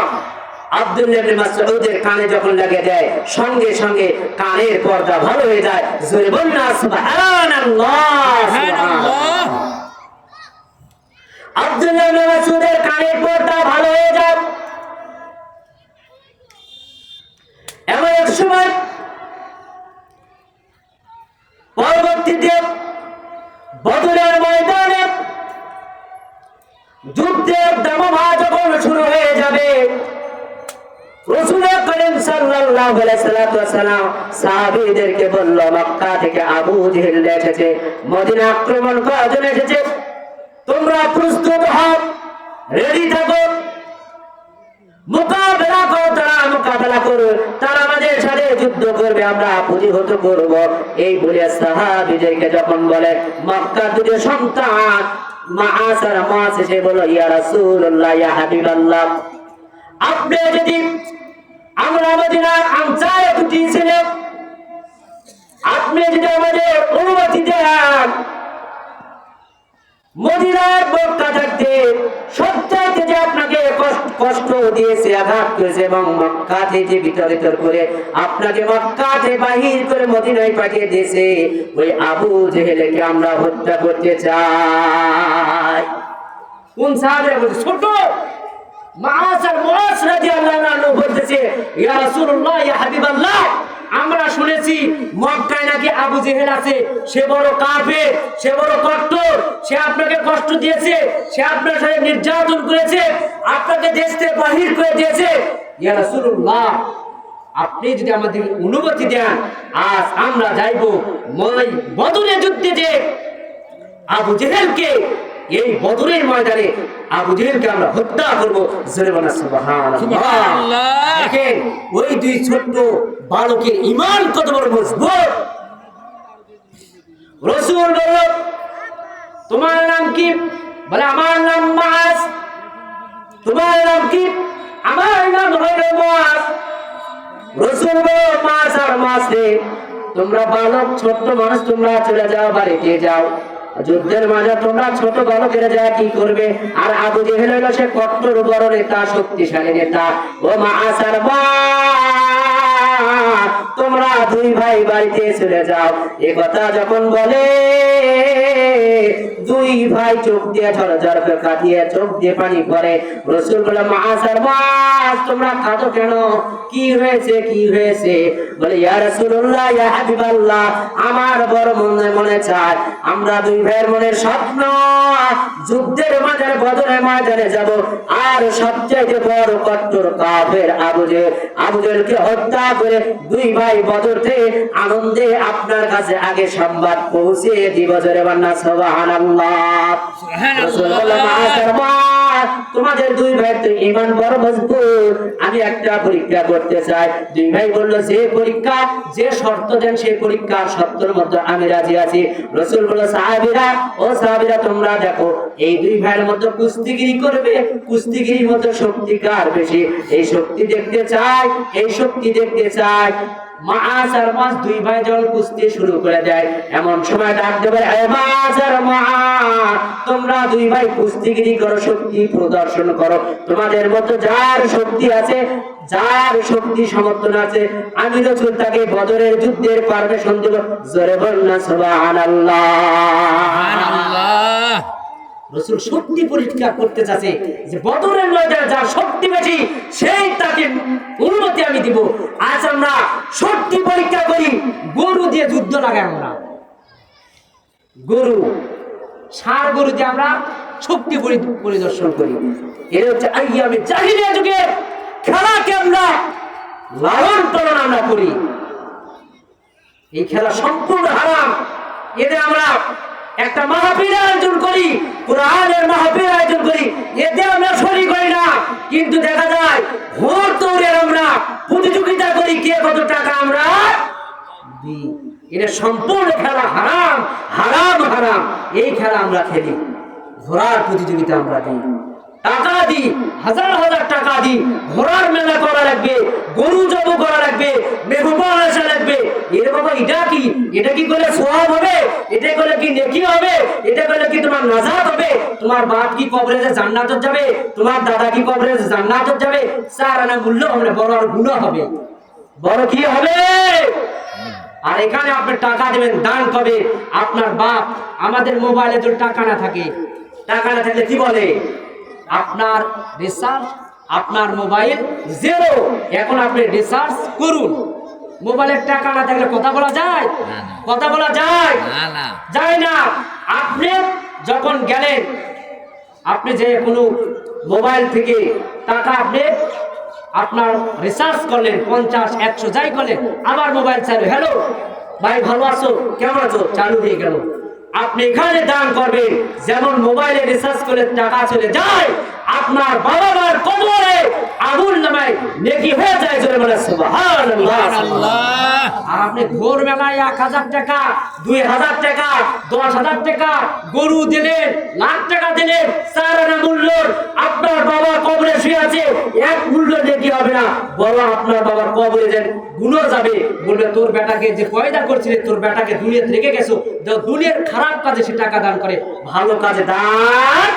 আব্দুল্লাহ ইবনে মাসউদের কানে যখন লাগে দেয়, সঙ্গে সঙ্গে কানের পর্দা ভালো হয়ে যায়। জোরে বলুন না সুবহানাল্লাহ, সুবহানাল্লাহ। আব্দুল্লাহ ইবনে মাসউদের কানের পর্দা ভালো হয়ে যায়। এমন এক সময় সাল্লাল্লাহু আলাইহি ওয়াসাল্লাম সাহাবীদেরকে বলল, মক্কা থেকে আবু জেহেল এসেছে, মদিনা আক্রমণ করার জন্য এসেছে, তোমরা প্রস্তুত হও, রেডি থাকো, মোকাবেলা করো, তারা মোকাবেলা করো, তারা আমাদের সাথে যুদ্ধ করবে, আমরা প্রতিহত করব। এই বলে সাহাবীদেরকে যখন বলে, মক্কার দুটো সন্তান মাআস আর মুআস এসে বলল, ইয়া রাসূলুল্লাহ, ইয়া হাবিবাল্লাহ, আপনি যদি আমরা মদিনার আনসারে দুটি ছিলেন, আপনি যদি আমাদের অনুমতি দেন, মদিনার মক্কা থাকতে সবচাইতে যে আপনাকে কষ্ট দিয়েছে, আঘাত করেছে এবং মক্কা থেকে বিতাড়িত করে আপনাকে মক্কা থেকে বাহির করে মদিনায় পাঠিয়ে দিয়েছে, ওই আবু জেহেলকে আমরা হত্যা করতে চাই। কোন সাহাবী বলছে? ছোট মাআস আর মুআস রাদিয়াল্লাহু আনহু বলতেছে, ইয়া রাসূলুল্লাহ, ইয়া হাবিবাল্লাহ, আমরা শুনেছি মক্কায় নাকি আবু জেহেল আছে, সে বড় কাফের, সে বড় কট্টর, সে আপনাকে কষ্ট দিয়েছে, সে আপনার সাথে নির্যাতন করেছে, আপনাকে দেশ থেকে বাহির করে দিয়েছে। ইয়া রাসূলুল্লাহ, আপনি যদি আমাদের অনুমতি দেন, আজ আমরা যাইব বদরের যুদ্ধে, যে আবু জেহেলকে, এই বদরের ময়দানে আবু জেহেলকে আমরা হত্যা করব। জোরে বলা সুবহানাল্লাহ। দেখেন ওই দুই ছোট্ট বালকের ঈমান কত বড় মজবুত। রাসূল বলল, তোমার নাম কি? বলে, আমার নাম মুআস। তোমার নাম কি? আমার নাম হলো মুআস। রাসূল বলল, মুআস আর মুআস রে, তোমরা বালক, ছোট্ট মানুষ, তোমরা চলে যাও, বাড়িতে যাও, যুদ্ধের মাঝে তোমরা ছোট বালকেরা যা কি করবে। আর আবু জেহেল হলো সে কট্টর বড় নেতা, শক্তিশালী নেতা। ও মুআস আর মুআস, তোমরা দুই ভাই বাড়িতে চলে যাও। এ কথা যখন বলে, দুই ভাই চোখ দিয়ে ঝরঝর করে কাঁদিয়ে, চোখ দিয়ে পানি পড়ে। রাসূল বলে, মুআস আর মুআস, তোমরা কাঁদো কেন? কি হয়েছে, কি হয়েছে? বলে, ইয়া রাসূলুল্লাহ, ইয়া হাবিবাল্লাহ, আমার বড় মনে চায়, আমরা দুই ভাইয়ের মনের স্বপ্ন যুদ্ধের মাঝে বদরের ময়দানে যাব, আর সবচেয়ে বড় কট্টর কাফের আবু জেহেলকে হত্যা করে দুই ভাই বদর থেকে আনন্দে আপনার কাছে আগে সংবাদ পৌঁছে দিব। জোরে বলনা সুবহানাল্লাহ। তোমাদের দুই ভাই তো ঈমান বড় মজবুত, আমি একটা পরীক্ষা করতে চাই। দুই ভাই বলল, যে পরীক্ষা, যে শর্ত দেন সেই পরীক্ষার শর্তের মধ্যে আমি রাজি আছি। রাসূল বলল, সাহাবীরা, ও সাহাবীরা, তোমরা দেখো, এই দুই ভাইয়ের মধ্যে কুস্তিগিরি করবে, কুস্তিগিরির মধ্যে শক্তি কার বেশি, এই শক্তি দেখতে চাই, এই শক্তি দেখতে চাই। মুআস আর মুআস দুই ভাই যখন কুস্তি শুরু করে দেয়, এমন সময় ডাক দেবে, হে মুআস আর মুআস, তোমরা দুই ভাই কুস্তিগিরি করো, শক্তি প্রদর্শন করো, তোমাদের মধ্যে যার শক্তি আছে, যার শক্তি সমর্থন আছে, আমি রাসূল তাকে বদরের যুদ্ধের পারমিশন দেব। জোরে বলনা সুবহানাল্লাহ। সুবহানাল্লাহ। রাসূল শক্তি পরীক্ষা করতে যাচ্ছে, যে বদরের ময়দানে যার শক্তি বেশি, সেই তাকে অনুমতি আমি দিব। আজ আমরা শক্তি পরীক্ষা করি, গরু দিয়ে যুদ্ধ লাগাই, আমরা গরু, ষাঁড় গরু দিয়ে আমরা শক্তি পরিদর্শন করি। এর হচ্ছে আইয়ামে জাহিলিয়া যুগের খেলাকে আমরা লালন পালন আমরা করি। এই খেলা সম্পূর্ণ হারাম। এতে আমরা একটা মাহফিল আয়োজন করি, কোরআনের মাহফিল আয়োজন করি, এতে আমরা শরীক হই না, কিন্তু দেখা যায় ঘোর দৌড়ের আমরা প্রতিযোগিতা করি, কে কত টাকা আমরা দিই। এটা সম্পূর্ণ খেলা হারাম, হারাম, হারাম। এই খেলা আমরা খেলি, ঘোড়ার প্রতিযোগিতা আমরা দিই, টাকা দিই, হাজার হাজার টাকা দিই, ঘোড়ার মেলা করা লাগবে, গরু জব করা লাগবে, মেহমান আসা লাগবে। এর বাবা, এটা কি? এটা কি করলে সওয়াব হবে? এটা করলে কি নেকি হবে? এটা করলে কি তোমার নাজাত হবে? তোমার বাপ কি কবরে জান্নাতে যাবে? তোমার দাদা কি কবরে জান্নাতে যাবে? চার আনা মূল্য হবে, বড় আর গুনাহ হবে, বড় কি হবে? আর এখানে আপনি টাকা দেবেন, দান কবে? আপনার বাপ, আমাদের মোবাইলে যদি টাকা না থাকে, টাকা না থাকলে কি বলে? আপনার রিচার্জ, আপনার মোবাইল জিরো, এখন আপনি রিচার্জ করুন। মোবাইলের টাকা না থাকলে কথা বলা যায়? কথা বলা যায়? যায় না। আপনি যখন গেলেন, আপনি যে কোনো মোবাইল থেকে টাকা আপনি আপনার রিসার্চ করলেন 50-100 যাই করলেন, আবার মোবাইল চালু, হ্যালো ভাই ভালো আছো, কেমন আছো, চালু হয়ে গেল। আপনি এখানে দান করবেন, যেমন মোবাইলে রিসার্চ করে টাকা চলে যায়, আপনার বাবা মার কবরে আগুন নামায় নেকি হয়ে যায়। জোরে বলে সুবহানাল্লাহ। আর আপনি ভোর বেলায় 1000 টাকা, 2000 টাকা, 10,000 টাকা গরু দিলেন, লাখ টাকা দিলেন, 4 আনা মূল্যর, আপনার বাবা কবরে শুয়ে আছে, এক মূল্য নেকি হবে না, বড় আপনার বাবার কবরে যেন গুলো যাবে, বলবে তোর বেটাকে যে পয়দা করছিলে, তোর বেটাকে দুনিয়া রেখে গেছো, দুনিয়ার খারাপ কাজে সে টাকা দান করে, ভালো কাজে দান।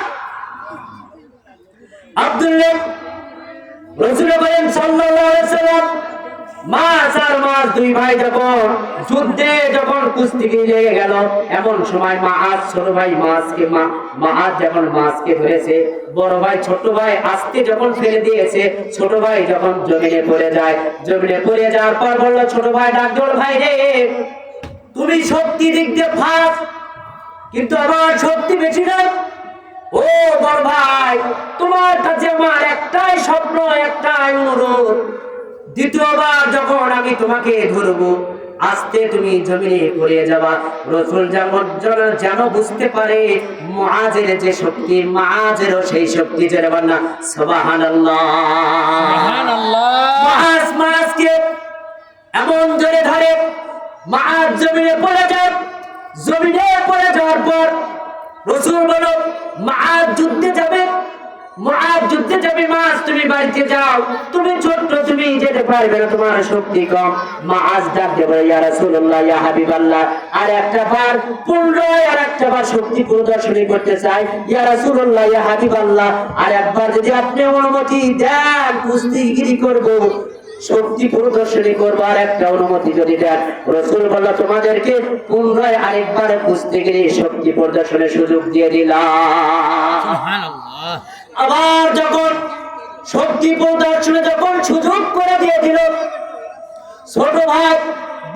আব্দুল্লাহ রাসূল বলেন সাল্লাল্লাহু আলাইহি ওয়াসাল্লাম, মাস আর মাস দুই ভাই যখন যুদ্ধে যখন কুস্তিগিরি লেগে গেল, এমন সময় মাআজ ছোট ভাই মাআজ যখন মাছকে ধরেছে, বড় ভাই ছোট ভাই আস্তে যখন ফেলে দিয়েছে, ছোট ভাই যখন জমিনে পড়ে যায়, জমিনে পড়ে যাওয়ার পর বলল ছোট ভাই, ডাক দিল, ভাই রে তুমি শক্তি দিক দিয়ে ফাস্ট, কিন্তু আমার শক্তি বেশি নয়। ও বড় ভাই, তোমার কাছে আমার একটাই স্বপ্ন, একটাই অনুরোধ, দ্বিতীয়বার যখন আমি তোমাকে ধরবো, আস্তে তুমি জমিনে পড়ে যাবা। রাসূল যেন বুঝতে পারে মুআজের যে শক্তি, মুআজেরও সেই শক্তি, জোরে বল না সুবহানাল্লাহ। মাছকে এমন জোরে ধরে, মাছ জমিনে পড়ে যায়। জমিনে পড়ে যাওয়ার পর রাসূল বলো, মাছ যুদ্ধে যাবে, মাছ যুদ্ধে যাবে, মাছ তুমি বাড়িতে যাও, তুমি ছোট্ট, তুমি যেতে পারবে না, তোমার শক্তি কম। মাছ ডাক দেবে, ইয়া রাসূলুল্লাহ, ইয়া হাবিবাল্লাহ, আর একটা বার পুনরায় আর একটা বার শক্তি প্রদর্শনী করতে চাই, ইয়া রাসূলুল্লাহ, ইয়া হাবিবাল্লাহ, আর একবার যদি আপনি অনুমতি দেন কুস্তিগিরি করব, শক্তি প্রদর্শনী করবার একটা অনুমতি যদি দেন। রাসূল বলল, তোমাদেরকে পুনরায় আরেকবার কুস্তিগিরি শক্তি প্রদর্শনের সুযোগ দিয়ে দিলাম। সুবহানাল্লাহ। আবার যখন শক্তি প্রদর্শনে যখন সুযোগ করে দিয়ে দিল, ছোট ভাই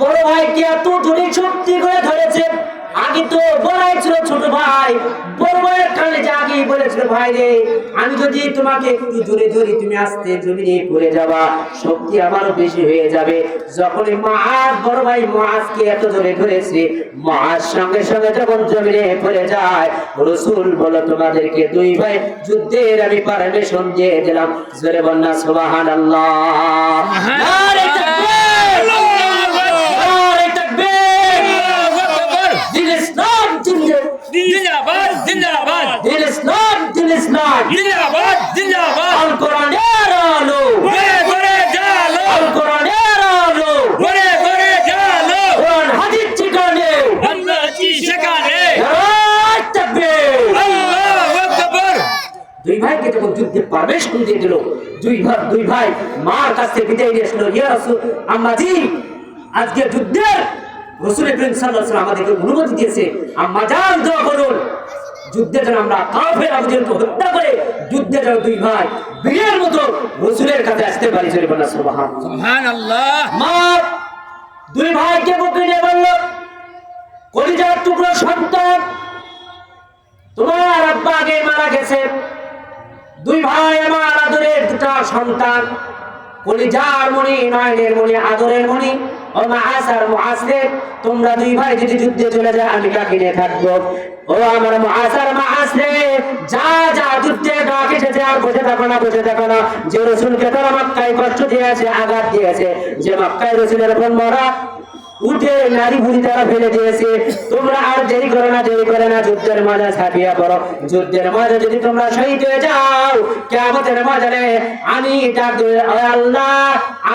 বড় ভাইকে এত জোরে শক্তি করে ধরেছে। আগে তো বলাই ছিল ছোট ভাই, বড় ভাইয়ের কানে যে আগে বলেছিল, ভাই রে আমি যদি তোমাকে একটু জোরে ধরি, তুমি আস্তে জমিনে পড়ে যাবা, শক্তি আমারও বেশি হয়ে যাবে। যখন মাআজ বড় ভাই মাআজকে এত জোরে ধরেছে, মাআজ সঙ্গে সঙ্গে যখন জমিনে পড়ে যায়, রাসূল বলে, তোমাদেরকে দুই ভাই যুদ্ধের আমি পারমিশন দিয়ে দিলাম। জোরে বল না সুবহানাল্লাহ। নারে তাকবীর, নারে তাকবীর, দিল ইসলাম জিন্দাবাদ, জিন্দাবাদ, দিল ইসলাম, দিল ইসলাম জিন্দাবাদ, জিন্দাবাদ। আল কোরআনের আলো ঘরে ঘরে জালো, আল কোরআনের আলো ঘরে ঘরে জালো, কোরআন হাদিস ঠিকানে আল্লাহ কি সেখানে। নারে তাকবীর, আল্লাহু আকবার। দুই ভাইকে যখন যুদ্ধে পারমিশন দিয়ে দিল, দুই ভাই মার কাছে বিদায় নিয়েছিল, ইয়া রাসূল, আম্মাজি আজকে যুদ্ধের রাসূল করিম সাল্লাল্লাহু আলাইহি ওয়াসাল্লাম আমাদেরকে অনুমতি দিয়েছে, আম্মা জান দোয়া করুন, যুদ্ধে যেন আমরা কাফের আবুদেরকে হত্যা করে যুদ্ধে যেন দুই ভাই বীরের মতো রাসূলের কাছে আসতে পারি। সুবহানাল্লাহ। মা দুই ভাইকে বুকে নিয়ে বলল, কলিজার টুকরো সন্তান, তোমার আব্বা আগে মারা গেছে, দুই ভাই আমার আদরের দুটা সন্তান, কলিজার মনি, নয়নের মনি, আদরের মনি, ও মাআজ আর মুআজ রে, তোমরা দুই ভাই যদি যুদ্ধে চলে যায় আমি কাকে নিয়ে থাকবো? ও আমার মুআজ আর মুআজ রে, যা যা যুদ্ধে ডাক এসেছে, আর বসে থাকো না, বসে থাকো না। যে রাসূলকে তারা মক্কায় কষ্ট দিয়েছে, আঘাত দিয়েছে, যে মক্কায় রাসূলের উপর মরা উঠে নারী বুড়ি তারা ফেলে দিয়েছে, তোমরা আর দেরি করো না, দেরি করে না, যুদ্ধের মাঝে ঝাঁপিয়ে পড়ো। যুদ্ধের মাঝে যদি তোমরা শহীদ হয়ে যাও, কিয়ামতের মাঝে আমি ডাক দেব, আল্লাহ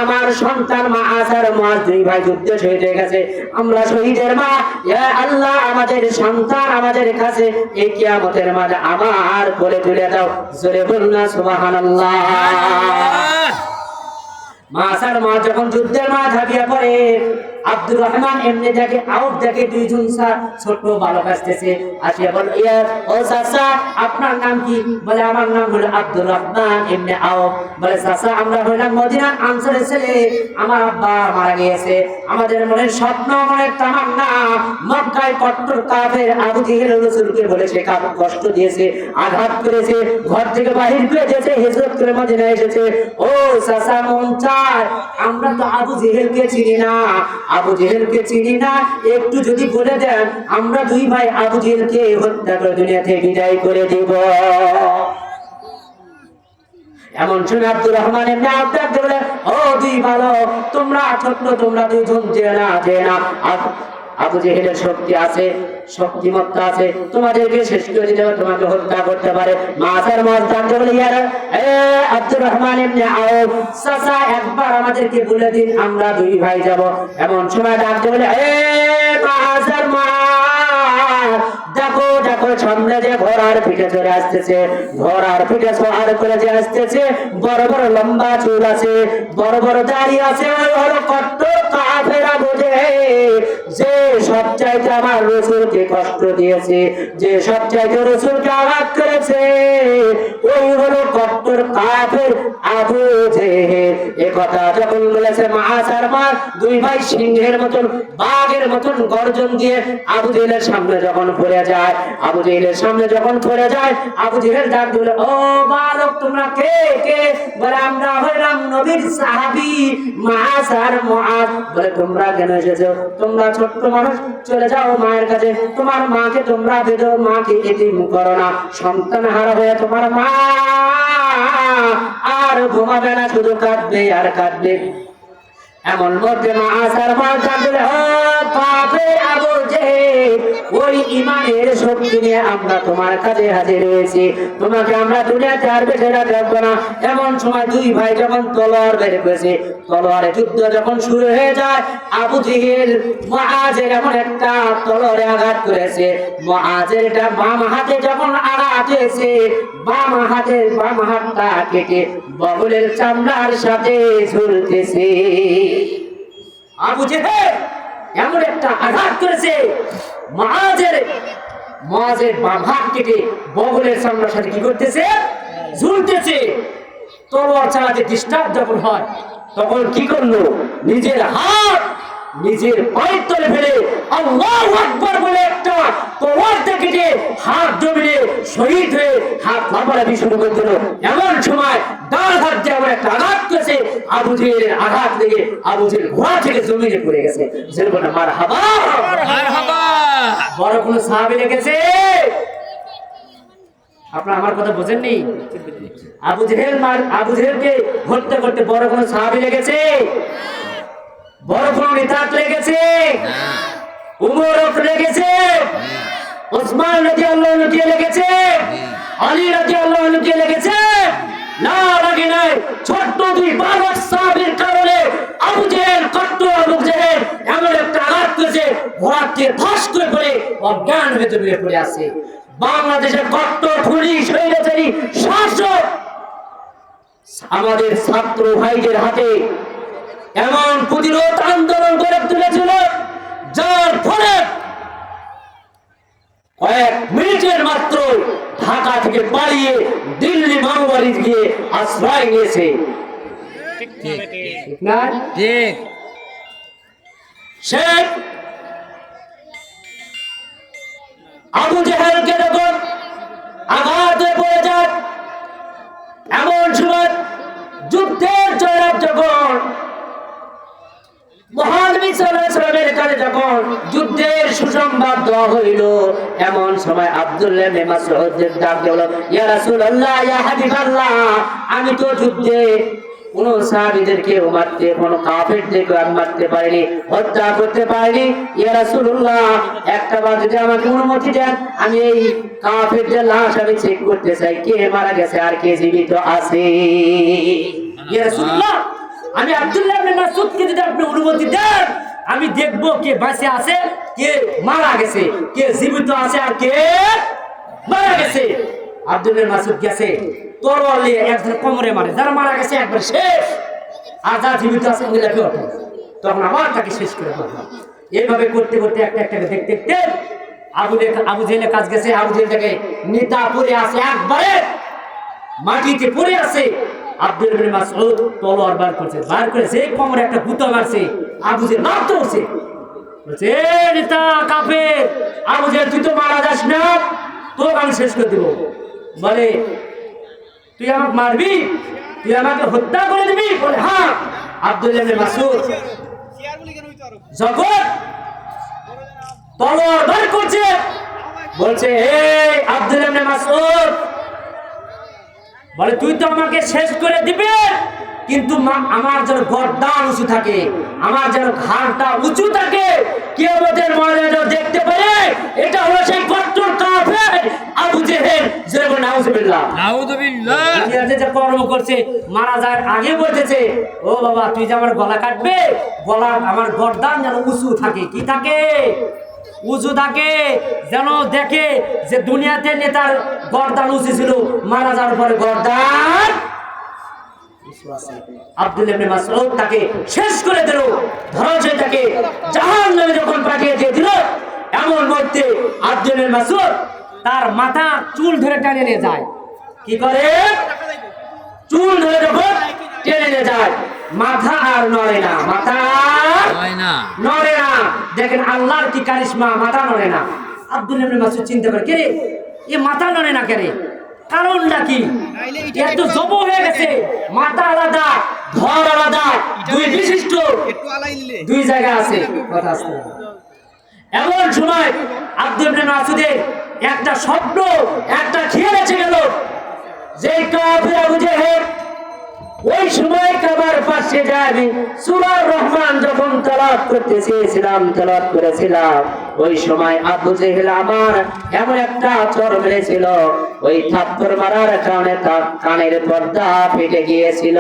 আমার সন্তান মাআজ আর মুআজ দুই ভাই যুদ্ধে শহীদ হয়ে গেছে, আমরা শহীদের মা, ইয়া আল্লাহ আমাদের সন্তান আমাদের কাছে এই কিয়ামতের মাঝে আমার কোলে তুলে দাও। জোরে বলুন না সুবহানাল্লাহ। মাআজ আর মুআজ যখন যুদ্ধের মাঝে ঝাঁপিয়ে পড়ে, আব্দুর রহমান এমনি দেখে আউট দেখে দুইজন ছোট বালক আসতেছে, আসিয়া বল ইয়া ও চাচা আপনার নাম কি? বলে আমার নাম হলো আব্দুর রহমান এমনি আউট। বলে চাচা আমরা হইলাম মদিনার আনসারের ছেলে, আমার আব্বা মারা গিয়েছে, আমাদের মনের স্বপ্ন মনের তামান্না মক্কায় কট্টর কাফের আবু জেহেল রাসূলকে বলে সে কষ্ট দিয়েছে, আঘাত করেছে, ঘর থেকে বাহির করে দিয়েছে, হিজরত করে মদিনায় এসেছে। ও চাচা মন চায় আমরা তো আবু জেহেলকে চিনি না, আবু জেহেলকে চিনি না, একটু যদি বলে দেন আমরা দুই ভাই আবু জেহেলকে হত্যা করে দুনিয়া থেকে বিদায় করে দেব। এমন শুনে আব্দুর রহমান এমনি আবদার বলে ও দুই ভালো তোমরা ছোট্ট তোমরা দুইজন যে না আবু জেহেলের শক্তি আছে, শক্তিমত্তা আছে, তোমাদেরকে শেষ করে দিতে পারে, তোমাকে হত্যা করতে পারে। মাথার মাছ ডাকতে বলে ইয়ারা আব্দুর রহমান এমনি আউফ চাচা একবার আমাদেরকে বলে দিন আমরা দুই ভাই যাব। এমন সময় ডাকতে বলে মাথার মাছ দেখো দেখো সামনে যে ঘোড়ার পিঠে চলে আসতেছে, ঘোড়ার পিঠে সওয়ার করে যে আসতেছে, বড় বড় লম্বা চুল আছে, বড় বড় দাড়ি আছে, ওই হলো কট্টর কাফের আবু জেহেল, যে সবচাইতে আমার রাসূলকে কষ্ট দিয়েছে, যে সবচাইতে রাসূলকে আঘাত করেছে, ওই হলো কট্টর কাফের আবু জেহেল। এই কথা যখন বলেছে মাআসার মার দুই ভাই সিংহের মতন বাঘের মতন গর্জন দিয়ে আবু জেহেলের সামনে যখন পড়ে যায়, আবু জেহেলের সামনে যখন পড়ে যায়, আবু জেহেল ডাক দিল ও বালক তোমরা কে কে? বলে আমরা হইলাম নবীর সাহাবী মাআসার মুআদ। বলে তোমরা কেন এসেছো? তোমরা ছোট্ট মানুষ, চলে যাও মায়ের কাছে, তোমার মাকে তোমরা বেঁধো, মাকে এতিম করো না, সন্তান হারা হয়ে তোমার মা আর ঘুমাবে না, শুধু কাঁদবে আর কাঁদবে। এমন মধ্যে মাআসার মা জানলে ও পাপে আবু জেহেল, ওই ঈমানের শক্তি নিয়ে আমরা তোমার কাছে হাজির হয়েছি, তোমাকে আমরা দুনিয়াতে আর বেঁচে রাখবো না। এমন সময় দুই ভাই যখন তলোয়ার বের করেছে, তলোয়ারে যুদ্ধ যখন শুরু হয়ে যায়, আবু জেহেল মুআজের এমন একটা তলোয়ারে আঘাত করেছে, মুআজের এটা বাম হাতে যখন আঘাত হয়েছে, বাম হাতটা কেটে বগলের চামড়ার সাথে ঝুলতেছে। আবু জেহেল এমন একটা আঘাত করেছে, মুআজের বাম হাত কেটে বগলের চামড়ার সাথে কি করতেছে? ঝুলতেছে। তলোয়ার চালাতে ডিস্টার্ব যখন হয় তখন কি করলো? নিজের হাত নিজের পায়ের তলে ফেলে আল্লাহু আকবার বলে একটা তলোয়ার কেটে হাত জমিয়ে শহীদ হয়ে হাত লাফালাফি শুরু করে দিল। এমন সময় ডান হাত দিয়ে আমার একটা আঘাত করেছে, আবু জেহেলের আঘাত লেগে আবু জেহেল ঘোড়া থেকে জমিনে পড়ে গেছে। জেহেল বলে মারহাবা মারহাবা। বড় কোনো সাহাবী লেগেছে? আপনারা আমার কথা বোঝেননি? আবু জেহেলকে হত্যা করতে বড় কোনো সাহাবী লেগেছে? বড় কোনো নেতা লেগেছে? উমর লেগেছে? ওসমান রাদিয়াল্লাহু আনহু লেগেছে? আলী রাদিয়াল্লাহু আনহু লেগেছে? না লাগে নাই। ছোট্ট দুই বালক সাহাবীর কারণে আবু জেহেল আবু জেহেল এমন একটা আঘাত করেছে, ঘোড়াকে ধ্বস করে পড়ে অজ্ঞান হয়ে জমিয়ে পড়ে আছে। বাংলাদেশের কট্টর পুলিশ স্বৈরাচারী শাসক আমাদের ছাত্র ভাইদের হাতে এমন প্রতিরোধ আন্দোলন করে তুলেছিল, যার ফলে কয়েক মিনিটের মাত্র ঢাকা থেকে পালিয়ে দিল্লি মামুবাড়ি গিয়ে আশ্রয় নিয়েছে। শেখ আবু জেহেলকে যখন আঘাতে পড়ে যায়, এমন সময় যুদ্ধের জয়লাভ যখন মহানবী সাল্লাল্লাহু আলাইহি ওয়াসাল্লামের কাছে যখন যুদ্ধের সুসংবাদ দেওয়া হইল, এমন সময় আব্দুল্লাহ ইবনে মাসউদ ডাক দিল, ইয়া রাসূলুল্লাহ ইয়া হাবিবাল্লাহ, আমি তো যুদ্ধে কোন সাহাবীদেরকে মারতে, কোন কাফেরদেরকে মারতে পারিনি, হত্যা করতে পারিনি। ইয়া রাসূলুল্লাহ একটা বার যদি আমাকে অনুমতি দেন, আমি এই কাফেরদের লাশ আমি চেক করতে চাই, কে মারা গেছে আর কে জীবিত আছে। ইয়া রাসূলুল্লাহ আমি আব্দুল্লাহ ইবনে মাসউদকে যদি আপনি অনুমতি দেন, আমি দেখব কে বেঁচে আছে, কে মারা গেছে, কে জীবিত আছে আর কে মারা গেছে। আব্দুল্লাহ ইবনে মাসউদ গেছে, তরোয়ার নিয়ে একজন কোমরে মারে, যারা মারা গেছে একবার শেষ, আর যারা জীবিত আছে ওগুলা কি হতো? তখন আবার তাকে শেষ করে ফেললাম। এইভাবে করতে করতে একটা একটাকে দেখতে দেখতে আবু জেলে কাজ গেছে। আবু জেল থেকে নেতা পড়ে আছে, একবারে মাটিতে পড়ে আছে। আব্দুল ইবনে মাসউদ তলোয়ার বার করছে, বার করে সেই কোমরে একটা গুতা মারছে। আবু জেল মারতে উঠছে, বলছে নেতা কাফের, আবু জেল তুই তো মারা যাস না, তোকে আমি শেষ করে দিব। বলে তুই আমাকে মারবি, তুই আমাকে হত্যা করে দিবি? বলে হ্যাঁ। আব্দুল ইবনে মাসউদ যখন তলোয়ার বার করছে, বলছে হে আব্দুল ইবনে মাসউদ, বলে তুই তো আমাকে শেষ করে দিবি, কিন্তু আমার যেন গর্দান উঁচু থাকে, আমার যেন ঘাড়টা উঁচু থাকে, কিয়ামতের ময়দানে দেখতে পারে এটা হলো সেই কট্টর কাফের আবু জেহেল। যেমন নাউজুবিল্লাহ নাউজুবিল্লাহ যে কর্ম করছে, মারা যাওয়ার আগে বলতেছে ও বাবা তুই যে আমার গলা কাটবে, গলা আমার গর্দান যেন উঁচু থাকে। কি থাকে? উঁচু থাকে, যেন দেখে যে দুনিয়াতে নেতার গর্দান উঁচু ছিল, মারা যাওয়ার পরে গর্দান। আব্দুল ইবনে মাসউদ তাকে শেষ করে দিল, ধরাছে তাকে জাহান্নামে যখন পাঠিয়ে দিল। এমন মধ্যে আব্দুল ইবনে মাসউদ তার মাথা চুল ধরে টেনে নিয়ে যায়। কি করে? চুল ধরে যখন টেনে নিয়ে যায়, মাথা আর নড়ে না, মাথা নড়ে না। দেখেন আল্লাহর কি কারিশমা, মাথা নড়ে না। আব্দুল ইবনে মাসউদ চিন্তা করে, কে রে এ মাথা নড়ে না কে রে? কারণটা কি? এত জব হয়ে গেছে, মাথা আলাদা, ধর আলাদা, দুই বিশিষ্ট দুই জায়গা আছে, কথা আছে। এমন সময় আব্দুল ইবনে মাসউদের একটা স্বপ্ন, একটা খেয়াল এসে গেল যে কাফের আবু জেহেল ওই সময় কাবার পাশে যায় সূরা রহমান যখন তেলাওয়াত করতে চেয়েছিলাম, তেলাওয়াত করেছিলাম, ওই সময় আবু জেহেল আমার এমন একটা চর মেরেছিল, ওই থাপ্পড় মারার কারণে তার কানের পর্দা ফেটে গিয়েছিল।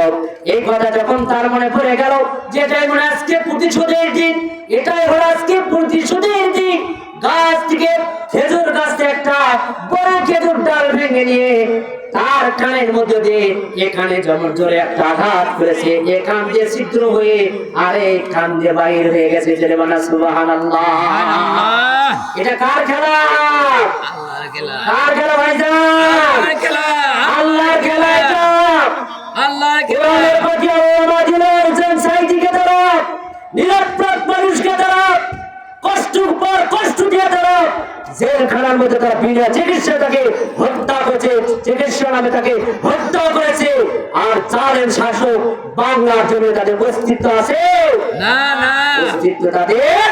এই কথা যখন তার মনে পড়ে গেল যে এটাই মনে আজকে প্রতিশোধের দিন, এটাই হলো আজকে প্রতিশোধের দিন। গাছ থেকে খেজুর গাছ থেকে একটা বড় খেজুর ডাল ভেঙে নিয়ে তার কানের মধ্যে দিয়ে এখানে যেমন জোরে একটা আঘাত করেছে, এখান দিয়ে ছিদ্র হয়ে আরে কান দিয়ে বাইর হয়ে গেছে। জেলে বানা সুবহানাল্লাহ। এটা কার খেলা? আল্লাহর খেলা। কার খেলা ভাইজান? আল্লাহর খেলা। আল্লাহর খেলা। এটা আল্লাহর খেলা। কোরআনের প্রতি আমাদের সাইদিকে তারা নিরপরাধ মানুষকে তারা কষ্টের পর কষ্ট দিয়ে তারা জেলখানার মধ্যে তারা বিনা চিকিৎসা তাকে হত্যা করেছে, চিকিৎসা নামে তাকে হত্যা করেছে। আর জালেম শাসক বাংলার জন্য তাদের অস্তিত্ব আছে না? না, অস্তিত্ব তাদের।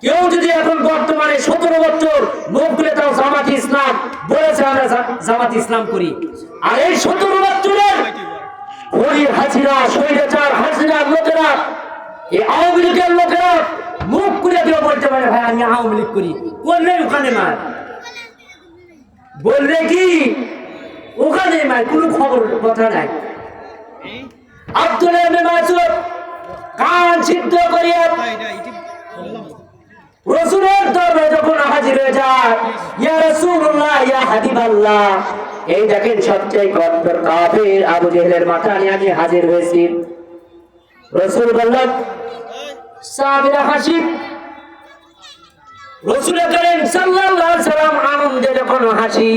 কেউ যদি এখন বর্তমানে 17 বছর মুখ খুলে তাও জামাত ইসলাম বলেছে আমরা জামাত ইসলাম করি, আর এই 17 বছরের গরিব হাসিনা, স্বৈরাচার হাসিনা লোকেরা, এই আওয়ামী লীগের লোকেরা মুখ খুলে দিয়ে বলতে পারে ভাই আমি আওয়ামী লীগ করি, করলে ওখানে মার, বললে কি ওখানে মার, কোনো খবর কথা নাই। আব্দুল ইবনে মাসউদ কান সিদ্ধ করিয়া রাসূলের দরবারে যখন হাজির হয়ে যায়, ইয়া রাসূলুল্লাহ, ইয়া হাবিবাল্লাহ, এই দেখেন সবচেয়ে কট্টর কাফের আবু জেহেলের মাথা নিয়ে আমি হাজির হয়েছি। রাসূল বললেন, সাহাবীরা হাসি। রাসূল করিম সাল্লাল্লাহু আলাইহি সাল্লাম আনন্দে যখন হাসি,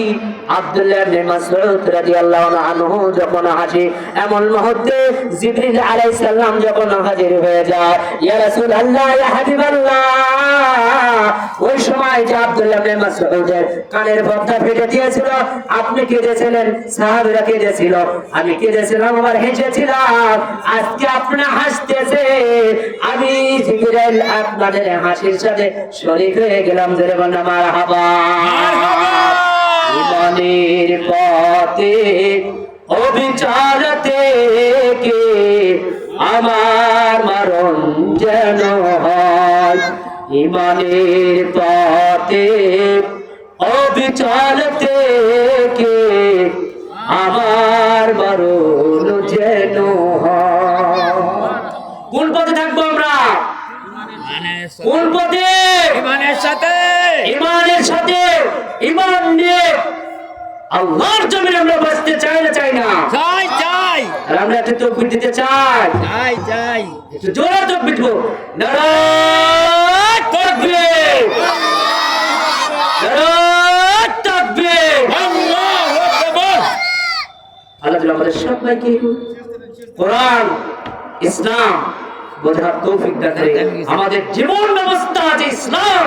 আব্দুল্লাহ ইবনে মাসউদ রাদিয়াল্লাহু আনহু যখন হাসি, এমন মুহূর্তে জিবরিল আলাইহিস সালাম যখন হাজির হয়ে যায়, ইয়া রাসূলুল্লাহ, ইয়া হাবিবাল্লাহ, ওই সময় যে আব্দুল্লাহ ইবনে মাসউদের কানের পর্দা ফেটে দিয়েছিল, আপনি কেঁদেছিলেন, সাহাবীরা কেঁদেছিল, আমি কেঁদেছিলাম, আবার হেসেছিলাম। আজকে আপনি হাসতেছে, আমি জিবরিল আপনাদের হাসির সাথে শরীক হয়ে গেলাম। জোরে বলুন মারহাবা। ইমানের পথে অবিচার থেকে আমার মরণ যেন হয়, ইমানের পথে অবিচার থেকে আমার মরণ যেন হয়। কোন পথে থাকবো আমরা? কোন পথে? ইমানের সাথে। ইমানের সাথে, ইমান নিয়ে আল্লাহর জমিনে আমরা বাঁচতে চাই না? চাই। চাই, চাই। আর আমরা একটা তকবীর দিতে চাই। একটু জোরে তকবীর দিব। নারায়ে তাকবীর, নারায়ে তাকবীর। আল্লাহ তাআলা আমাদের সবাইকে কোরআন ইসলাম বোঝার তৌফিক দান করে। আমাদের জীবন ব্যবস্থা যে ইসলাম,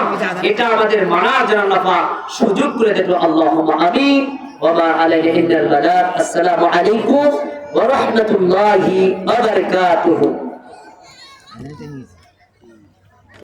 এটা আমাদের মানার জন্য আল্লাহ পাক সুযোগ করে দেন। আল্লাহুম্মা আমিন। ওয়া মা আলাইনা ইল্লাল বালাগ। আসসালামু আলাইকুম ওয়া রাহমাতুল্লাহি ওয়া বারাকাতুহু।